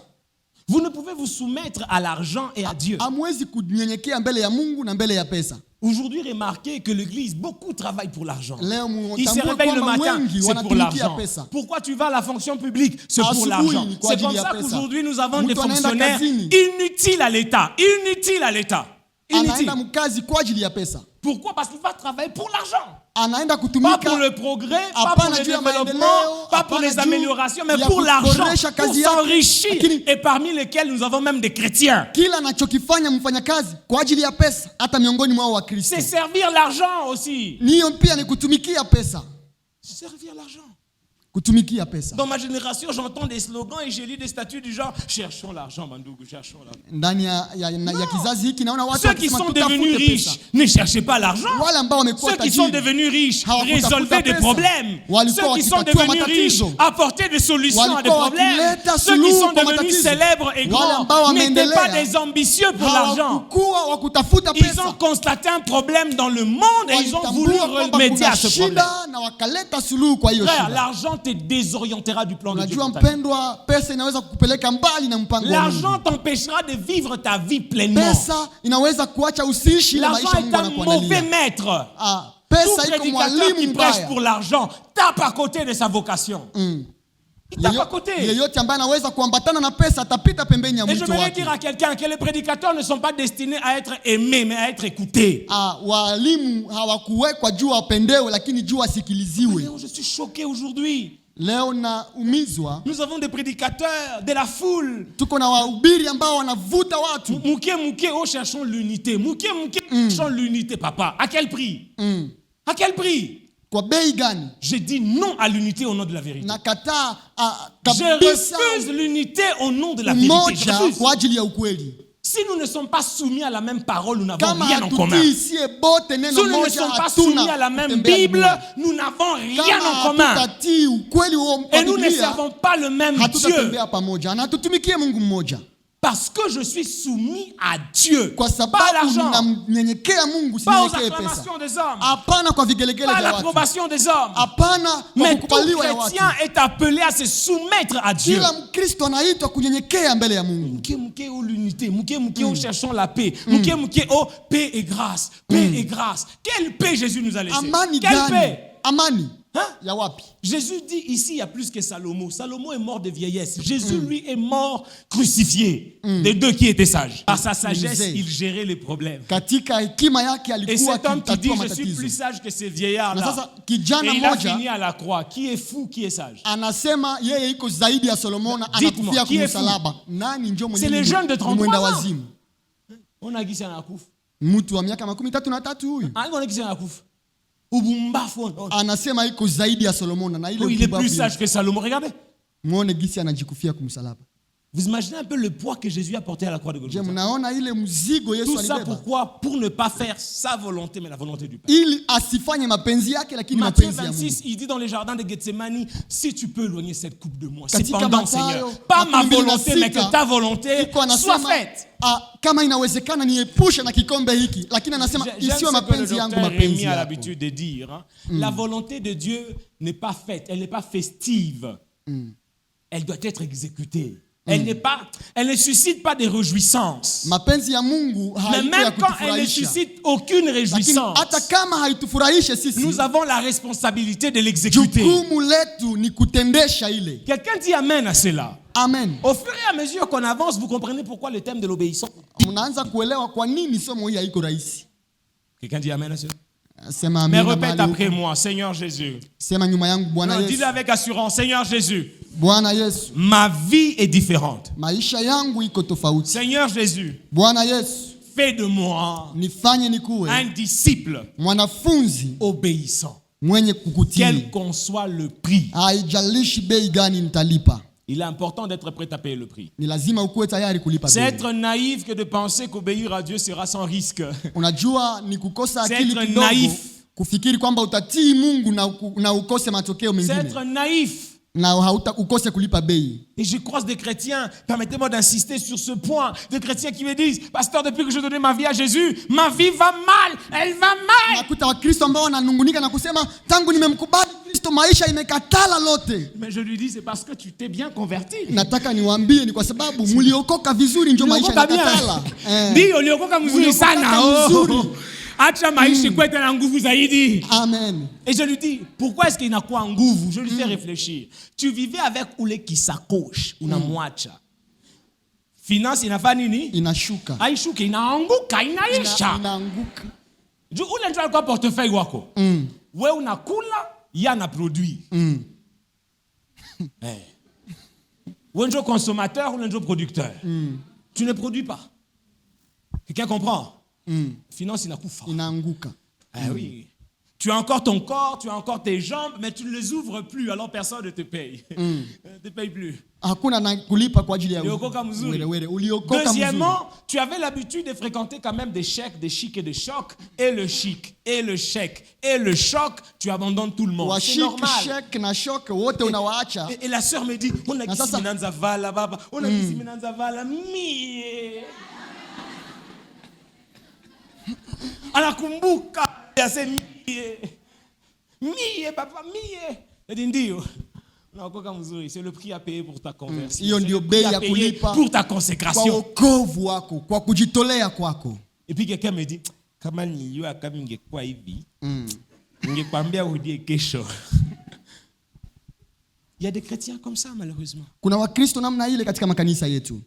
Vous ne pouvez vous soumettre à l'argent et à Dieu. Hamwezi kunyenyekea mbele ya Mungu na mbele ya pesa. Aujourd'hui, remarquez que l'Église, beaucoup travaillent pour l'argent. Leo Ils se mtambue réveillent le kwamba matin, wengi c'est pour wanatumikia l'argent. pesa. Pourquoi tu vas à la fonction publique? C'est pour Asubuhi l'argent. ni kwa C'est ajili comme ya ça pesa. qu'aujourd'hui, nous avons Mtu des anaenda fonctionnaires kazini. inutiles à l'État. Inutiles à l'État. Inutile. Anaenda mkazi kwa ajili ya pesa. Pourquoi? Parce qu'il va travailler pour l'argent. Anaenda Pas kutumika pour le progrès, pas pour hapana le juu ya développement, maendeleo, pas pour hapana les juu améliorations, mais ya pour l'argent, kuboresha pour kazi yake. s'enrichir. Lakini Et parmi lesquels nous avons même des chrétiens. kila anachokifanya mfanyakazi kwa ajili ya pesa, hata miongoni mwao wa Kristo. C'est servir l'argent aussi. Niyo pia ni kutumikia pesa. Servir l'argent. Kutumikia pesa. Dans ma génération, j'entends des slogans et je lis des statuts du genre cherchons l'argent, Bandougou, cherchons l'argent. Ndani ya kizazi hiki naona watu Ceux qui wakisema sont devenus tutafute riches, pesa. ne cherchez pas l'argent. Wale ambao wamekuwa Ceux qui sont tajiri devenus riches, hawakutafuta résolvez des pesa. problèmes. Walikuwa Ceux qui sont wakitatua devenus riches, matatizo. apportez des solutions à des Walikuwa problèmes. wakileta Ceux qui suluhu sont kwa devenus matatizo. célèbres et Wale grands, ambao n'étaient wameendelea. pas des ambitieux pour l'argent. Hawakuwa wa kutafuta Ils pesa. ont constaté un problème dans le monde et ils ont voulu Walitambua kwamba remédier kuna à ce problème. shida na wakaleta suluhu kwa hiyo Frère, shida. l'argent te désorientera du plan de Dieu. Unajua pour ta vie. mpendwa, pesa inaweza kukupeleka mbali na mpango wa L'argent Mungu. t'empêchera de vivre ta vie pleinement. Pesa inaweza kuacha usiishi ile L'argent maisha est Mungu un anakuandalia. mauvais maître. Tout Pesa iko prédicateur qui mwalimu prêche mbaya. pour l'argent tape à côté de sa vocation. Il tape à côté. Yeyote ambaye anaweza kuambatana na pesa atapita pembeni ya Et je mtu voudrais wake. dire à quelqu'un que les prédicateurs ne sont pas destinés à être aimés, mais à être écoutés. Walimu hawakuwekwa juu wapendewe, lakini juu wasikiliziwe. Léo, je suis choqué aujourd'hui. Leo naumizwa, Nous avons des prédicateurs de la foule. tuko na wahubiri ambao wanavuta watu. Mouké, mouké, oh, cherchons l'unité. Mouké, mouké, cherchons l'unité, papa. À quel prix? À quel prix? Kwa bei gani? Je dis non à l'unité au nom de la vérité. Nakataa Je kabisa refuse l'unité au nom de la vérité. Je moja refuse. kwa ajili ya ukweli. Si nous ne sommes pas soumis à la même parole, nous n'avons Kama rien en commun. hatutii sie bote Si neno nous ne moja, sommes pas soumis à la hatuna même kutembea Bible, pamoja. nous n'avons rien en Kama commun. hatutatii ukweli wa Et nous ne Biblia, servons pas le même Dieu. hatutatembea pamoja na tutumikie Mungu mmoja. Parce que je suis soumis à Dieu. Kwa Pas à sababu l'argent. namnyenyekea Mungu, Pas aux sinyenyekee pesa. acclamations des hommes. Hapana kwa vigelegele Pas à vya watu. l'approbation des hommes. Hapana kwa Mais tout kukubaliwa ya watu. chrétien est appelé à se soumettre à Dieu. Kila Mkristo anaitwa kunyenyekea mbele ya Mungu. Mouké, mouké, oh l'unité. Mouké, mouké, oh cherchons la paix. Mouké, mouké, oh paix et grâce. Paix et grâce. Quelle paix Jésus nous a laissé? Amani Quelle gani? paix? Amani Hein? ya wapi? Jésus dit ici, il y a plus que Salomon. Salomon est mort de vieillesse. Jésus, lui, est mort crucifié. Les deux qui étaient sages. Par sa sagesse, Mzee. il gérait les problèmes. Katika hekima yake Et alikuwa cet homme qui dit, akitatua je suis plus matatizo. sage que ces Na vieillards-là. sasa Et kijana il a moja fini à la croix. Qui est fou, qui est sage? anasema yeye iko zaidi ya Solomon na Dites-moi, anakufia qui est kumsalaba. Nani ndio C'est les jeunes de 33 mwenda ans. wazimu? On a dit ça na kufa. Mtu wa miaka 13 huyu On a dit ça na kufa. Ubumbafu. anasema iko zaidi ya Solomon na ile Oh, il est upumbavu plus ile. sage que Salomon. Regardez. Muone gisi anajikufia kumsalaba. Vous imaginez un peu le poids que Jésus a porté à la croix de Je Golgotha. mnaona ile mzigo Yesu Tout ça alibeba pourquoi? Pour ne pas faire sa volonté, mais la volonté du Père. ili asifanye mapenzi yake lakini Matthieu mapenzi ya 26, Mungu. il dit dans les jardins de Gethsemane, si tu peux éloigner cette coupe de moi, Katika cependant, Mathayo, Seigneur, pas ma 26, volonté, mais que ta volonté iko soit anasema faite. kama inawezekana niepushe na kikombe hiki, lakini anasema J'aime isiwe ce que le mapenzi yangu, docteur mapenzi Rémi a yako. l'habitude de dire. Hein. La volonté de Dieu n'est pas faite, elle n'est pas festive. Elle doit être exécutée. Elle ne suscite pas de réjouissance. Mapenzi ya Mungu Mais haiko ya même quand elle ne kutufurahisha. suscite aucune Lakini réjouissance, hata kama haitufurahishe sisi, nous avons la responsabilité de l'exécuter. jukumu letu ni kutendesha ile. Quelqu'un dit amen à cela. Amen. Au fur et à mesure qu'on avance, vous comprenez pourquoi le thème de l'obéissance. Mnaanza kuelewa kwa nini somo hii haiko rahisi. Quelqu'un dit amen à ça? Sema Mais amina répète mahali après huko. moi, Seigneur Jésus. Sema nyuma yangu, Bwana Non, Yesu. dis-le avec assurance, Seigneur Jésus. Bwana Yesu, Ma vie est différente. maisha yangu iko tofauti. Seigneur Jésus, Bwana Yesu, fais de moi nifanye nikuwe un disciple mwanafunzi obéissant, mwenye kukutii. quel qu'en soit le prix. Haijalishi bei gani nitalipa. Il est important d'être prêt à payer le prix. Ni lazima ukuwe tayari kulipa C'est bei. être naïf que de penser qu'obéir à Dieu sera sans risque. Unajua ni kukosa C'est akili être kidogo naif. kufikiri kwamba utatii Mungu na ukose matokeo C'est mengine être naïf. na ukose kulipa bei. Et je croise des chrétiens, permettez-moi d'insister sur ce point, des chrétiens qui me disent, pasteur, depuis que j'ai donné ma vie à Jésus, ma vie va mal, elle va mal. Nakuta Wakristo ambao wananungunika na kusema tangu nimemkubali Kristo maisha imekatala lote. Mais je lui dis, c'est parce que tu t'es bien converti. Nataka niwaambie ni kwa sababu mliokoka vizuri ndio maisha inakatala. Ndio uliokoka mzuri sana. Mzuri. Acha maisha kwete na nguvu zaidi. Amen. Et je lui dis, pourquoi est-ce qu'il n'a quoi en nguvu? Je lui fais réfléchir. Tu vivais avec ule qui s'accroche, unamwacha. Finance inafanya nini? Inashuka. Haishuki, inaanguka, inaisha. Inaanguka. Ule ndio alikuwa portefeuille wako. Wewe unakula, yeye anaproduit. Wewe ndio consommateur, ule ndio producteur. Tu ne produis pas. Quelqu'un comprend? Finance inakufa. Inaanguka. Ah oui. Tu as encore ton corps, tu as encore tes jambes, mais tu ne les ouvres plus, alors personne ne te paye. Ne te paye plus. Hakuna na kulipa kwa ajili ya Uliokoka mzuri. uliokoka mzuri. Deuxièmement, tu avais l'habitude de fréquenter quand même des chèques, des chics et des chocs, et le chic, et le chèque, et le choc, tu abandonnes tout le monde. C'est Washiki, normal. shek na shock wote unawaacha. Et la sœur me dit, on a Na dit sasa- Simenanza Vala, baba, on a dit Simenanza Vala, mie. Anakumbuka yase mie. Mie, papa, mie. Je dis ndio. Unaokoka mzuri, c'est le prix à payer pour ta conversion. Hiyo C'est ndio le bei prix à ya payer kulipa pour ta kwa consécration. wokovu wako, kwa kujitolea kwako. Et puis quelqu'un me dit, kama nijua kama ingekuwa hivi, ningekwambia urudie kesho. Il y a des chrétiens comme ça malheureusement. Kuna Wakristo namna ile katika makanisa yetu.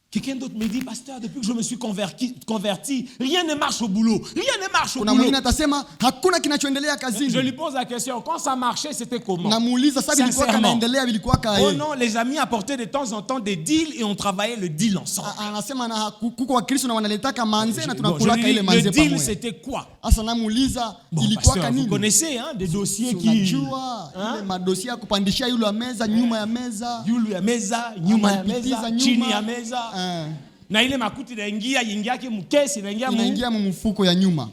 Quelqu'un d'autre me dit, pasteur, depuis que je me suis converti, rien ne marche au boulot. Rien ne marche au Kuna boulot. mwingine atasema hakuna kinachoendelea Je kazini. lui pose la question, quand ça marchait, c'était comment? Namuuliza sasa bilikuwa Sincèrement. kanaendelea bilikuwa Oh kae. non, les amis apportaient de temps en temps des deals et on travaillait le deal ensemble. Anasema na kuko Wakristo na wanaletaka manze na Bon, je tunakula lui ile dis, manze le deal, pamoja. c'était quoi? Sasa namuuliza Bon, ilikuwa pasteur, vous kanini? connaissez hein, des dossiers qui... Unajua ile madosia ya kupandishia yule wa meza nyuma ya meza. Yulu ya meza, nyuma ya Amepitiza meza, nyuma. chini ya meza. Na ile makuti inaingia yake mkesi Inaingia mfuko ya nyuma.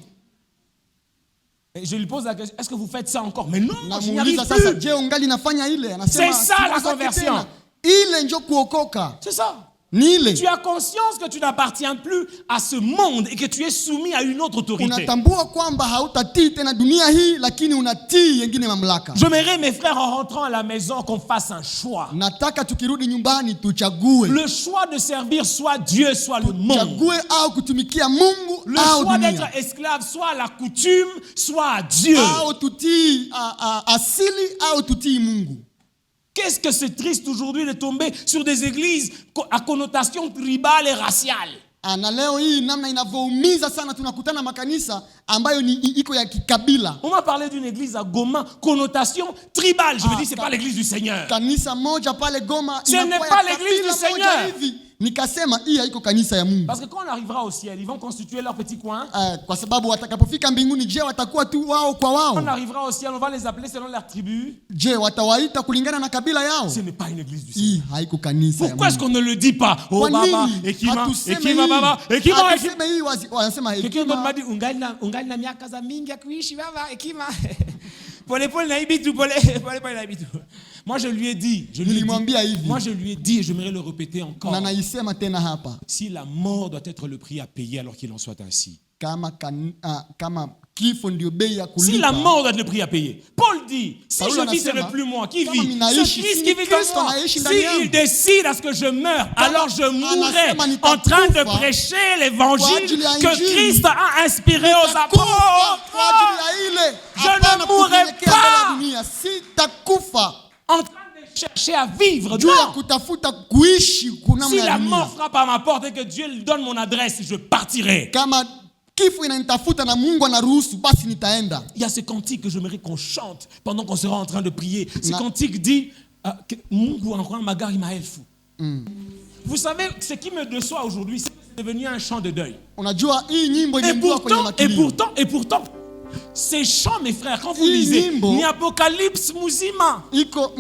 Je lui pose la question, est-ce que vous faites ça encore? Mais non, je n'y arrive Namuuliza sasa, plus. je ungali nafanya ile? Anasema C'est ça, la siwezaki conversion. tena. Ile ndio kuokoka. C'est ça. Ni ile. Tu as conscience que tu n'appartiens plus à ce monde et que tu es soumis à une autre autorité. Unatambua kwamba hautatii tena dunia hii lakini unatii yengine mamlaka. J'aimerais, mes frères, en rentrant à la maison, qu'on fasse un choix. Nataka tukirudi nyumbani tuchague. Le choix de servir soit Dieu, soit le monde. Chague au kutumikia Mungu Le au choix dunia. d'être esclave, soit à la coutume, soit à Dieu. Au tutii asili au tutii Mungu. Qu'est-ce que c'est triste aujourd'hui de tomber sur des églises à connotation tribale et raciale. Na leo hii namna inavyoumiza sana, tunakutana makanisa ambayo ni iko ya kikabila. On m'a parlé d'une église à Goma, connotation tribale. Je me dis, c'est pas l'église du Seigneur. Kanisa moja pale Goma, ce n'est pas l'église du Seigneur. Nikasema hii haiko kanisa ya Mungu. Parce que quand on arrivera au ciel, ils vont constituer leur petit coin. Kwa sababu watakapofika mbinguni, je, watakuwa tu wao kwa wao? Quand on arrivera au ciel, on va les appeler selon leur tribu. Je, watawaita kulingana na kabila yao? Ce n'est pas une église du Seigneur. Hii haiko kanisa ya Mungu. Pourquoi est-ce qu'on ne le dit pas? Oh baba, ekima baba, ekima. Quelqu'un d'autre m'a dit, ungali na miaka za mingi ya kuishi baba, ekima. Pole na ibitu, pole na ibitu. Moi je lui ai dit, et j'aimerais le répéter encore. Si la mort doit être le prix à payer, alors qu'il en soit ainsi. Si la mort doit être le prix à payer. Paul dit, si je vis, ce n'est plus moi qui vis. C'est Christ qui vit en moi. S'il décide à ce que je meure, alors je mourrai en train de prêcher l'évangile que Christ a inspiré aux apôtres. Je ne mourrai pas en train de chercher à vivre. juu ya Non. kutafuta kuishi Si kunamna ya la dunia. mort frappe à ma porte et que Dieu lui donne mon adresse, je partirai. Kama kifo inanitafuta na Mungu anaruhusu, basi nitaenda. Il y a ce cantique que j'aimerais qu'on chante pendant qu'on sera en train de prier. Ce Na- cantique dit que Mungu anakuwa magari maelfu. Vous savez, ce qui me déçoit aujourd'hui, c'est que c'est devenu un chant de deuil. Unajua hii nyimbo imeingia kwenye makilio. Et pourtant, ces chants, mes frères, quand vous Hii lisez, nyimbo- ni Apocalypse Muzima. Iko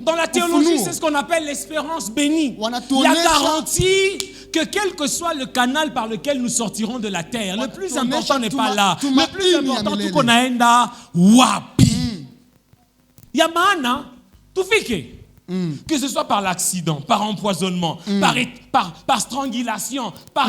Dans la théologie, Ufunuo. c'est ce qu'on appelle l'espérance bénie. Wanatuonesha- La garantie que quel que soit le canal par lequel nous sortirons de la terre, le plus Wanatuonesha important n'est pas là. tumaini Le plus ya important, milele. tuko naenda wapi. Ya maana tufike. Que ce soit par l'accident, par empoisonnement, par strangulation, par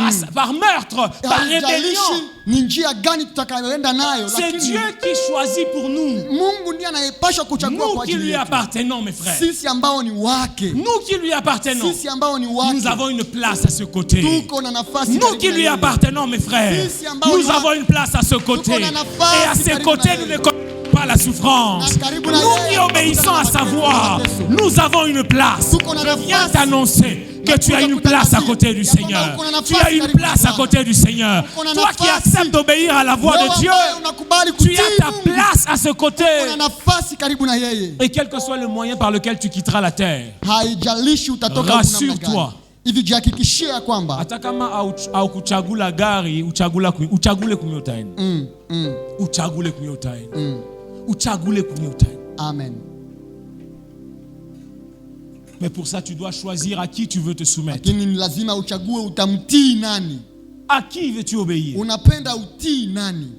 meurtre, par rébellion. haijalishi ni njia gani tutakayoenda nayo, C'est lakini Dieu qui choisit pour nous. Mungu ndiye anayepasha kuchagua Nous kwa qui ajili lui yetu. appartenons, mes frères. Sisi ambao ni wake, Nous qui lui appartenons. sisi ambao ni wake, Nous avons une place à ce côté. tuko na nafasi Nous karibu qui na lui yeye. appartenons, mes frères, Sisi ambao nous ni avons wake. une place à ce côté. Tuko na nafasi Et à ses karibu côtés, na nous yeye. ne connaissons pas la souffrance. Na karibu na Nous yeye, qui obéissons à sa tuko na voix, mateso. nous avons une place. Tuko na Je viens nafasi. t'annoncer que tu as une place à côté du Seigneur. Tu as une place à côté du Seigneur. Tuko na Toi qui nafasi. acceptes d'obéir à la voix Wewe de Dieu, ambaye unakubali tu kutii as ta Mungu, place à ce côté. uko na nafasi karibu na yeye. Et quel que soit le moyen par lequel tu quitteras la terre, Haijalishi utatoka huku namna Rassure-toi. gani. Hivi jihakikishie ya kwamba hata kama haukuchagula gari, uchagule kumye utaenda. Uchagule kumye utaenda. Uchagule kumye utaenda. amen. Mais pour ça, tu dois choisir à qui tu veux te soumettre. Lakini ni lazima uchague utamtii nani, À qui veux-tu obéir? unapenda utii nani.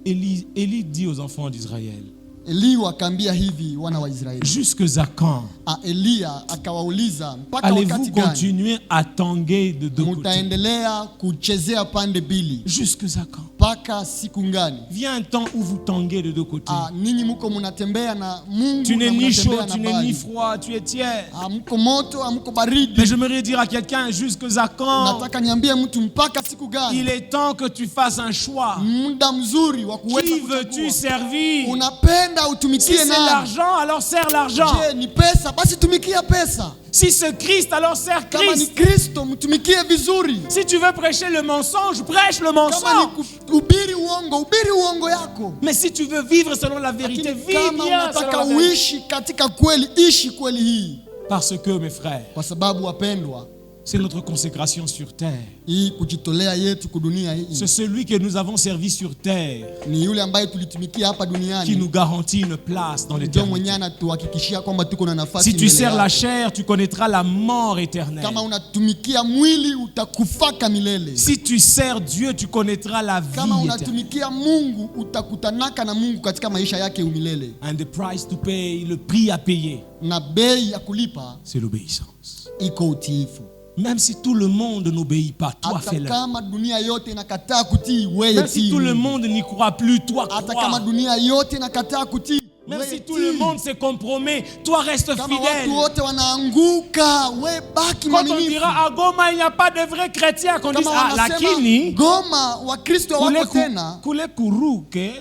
Élie dit aux enfants d'Israël, Eliya akaambia hivi wana wa Israeli. jusque à quand Eliya akawauliza mpaka allez-vous wakati gani continuer à tanguer de deux côtés? mutaendelea kuchezea pande mbili Jusque à quand? mpaka siku ngani? Vient un temps où vous tanguez de deux côtés. Ninyi muko munatembea na Mungu Tu n'es na ni chaud, munatembea tu na n'es ni Baali. froid, tu es tiers. Muko moto, muko Mais baridi. j'aimerais dire à quelqu'un, jusque à quand? Nataka niambie mtu mpaka siku gani? Il est temps que tu fasses un choix. Muda mzuri wa kuweza Qui veux-tu kuchagua. servir? Unapenda Si utumikie c'est nani? l'argent, alors sers l'argent. Je, ni pesa, basi tumikia pesa. Si c'est Christ, alors sers Kama ni Christ. Kristo, mtumikie vizuri. Si tu veux prêcher le mensonge, prêche le Kama ni mensonge. kuhubiri uongo yako. Mais si tu veux vivre selon la vérité, Lakini vis kama bien selon unataka la vérité. uishi katika kweli, ishi kweli hii. Parce que, mes frères, Kwa sababu wapendwa, c'est notre consécration sur terre. hii kujitolea yetu kudunia hii C'est celui que nous avons servi sur terre ni yule ambaye tulitumikia hapa qui duniani, nous garantit une place dans ndio l'éternité. mwenyewe anatuhakikishia kwamba tuko na nafasi Si tu mbele sers yake. la chair, tu connaîtras la mort éternelle. Kama unatumikia mwili utakufaka milele. Si tu sers Dieu, tu connaîtras la vie Kama éternelle. unatumikia Mungu utakutanaka na Mungu katika maisha yake umilele. And the price to pay, le prix à payer, Na bei ya kulipa c'est l'obéissance. iko utiifu. Même si tout le monde n'obéit pas, toi Hata fais-le. kama dunia yote inakataa kutii, wewe Même si tii. tout le monde n'y croit plus, toi Hata kama crois. dunia yote inakataa kutii, Même wewe si tout tii. le monde se compromet, toi reste Kama fidèle. watu wote wanaanguka, wewe baki Quand on mwaminifu. dira à Goma, il n'y a pas de vrais chrétiens, qu'on dise, Kama ah, wanasema lakini, Goma Wakristo wako tena, kule kuruke,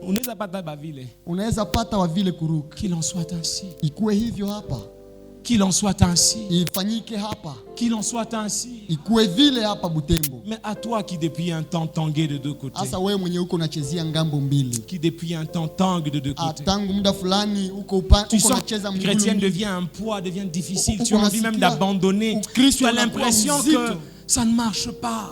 unaweza pata bavile. unaweza pata wa vile kuruka. Qu'il en soit ainsi. Ikuwe hivyo hapa, Qu'il en soit ainsi. ifanyike hapa, Qu'il en soit ainsi. ikuwe vile hapa Butembo. Mais à toi qui depuis un temps tanguais de deux côtés, Hasa wewe mwenye uko unachezea ngambo mbili, qui depuis un temps tangue de deux côtés, tangu muda fulani uko tu uko sens unacheza que mgulu chrétien mbili. devient un poids, devient difficile. Ou- Tu as ou- envie même unasikia- d'abandonner. Ukristo Tu as unakuwa l'impression mzito. que ça ne marche pas.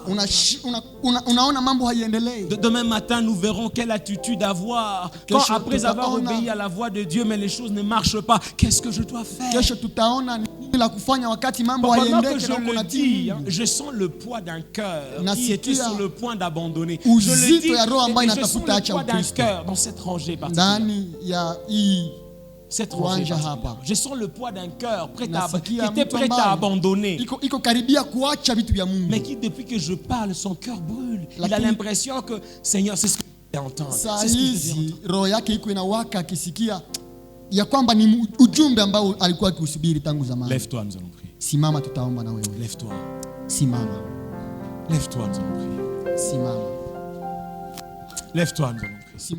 Unaona mambo haiendelei. Demain matin, nous verrons quelle attitude avoir. Quand Kesho après avoir tutaona- obéi à la voix de Dieu, mais les choses ne marchent pas, qu'est-ce que je dois faire? Kesho tutaona nini la kufanya wakati mambo Pendant que haiendeki je na uko le natii dis, Mungu. je sens le poids d'un cœur qui Nasikia était sur le point d'abandonner. Je le uzito dis, ya roho ambayo et je sens inatafuta le acha poids d'un Ukristo. cœur dans cette rangée particulière. Ndani ya hii Cette rangée Uwanja particulière. hapa. Je sens le poids d'un cœur qui nasikia était mtu prêt à ambaye abandonner. iko karibia kuacha vitu vya Mungu. Mais qui, depuis que je parle, son cœur brûle. Il a Lakini- l'impression que, Seigneur, c'est ce que je vais entendre. Saa C'est ce que je vais hizi entendre. roho yake iko inawaka akisikia ya kwamba ni ujumbe ambao alikuwa akiusubiri tangu zamani. Lève-toi, nous allons prier. Simama, tutaomba na wewe. Lève-toi. Simama, Lève-toi, nous allons prier. simama, Lève-toi, nous allons prier. simama.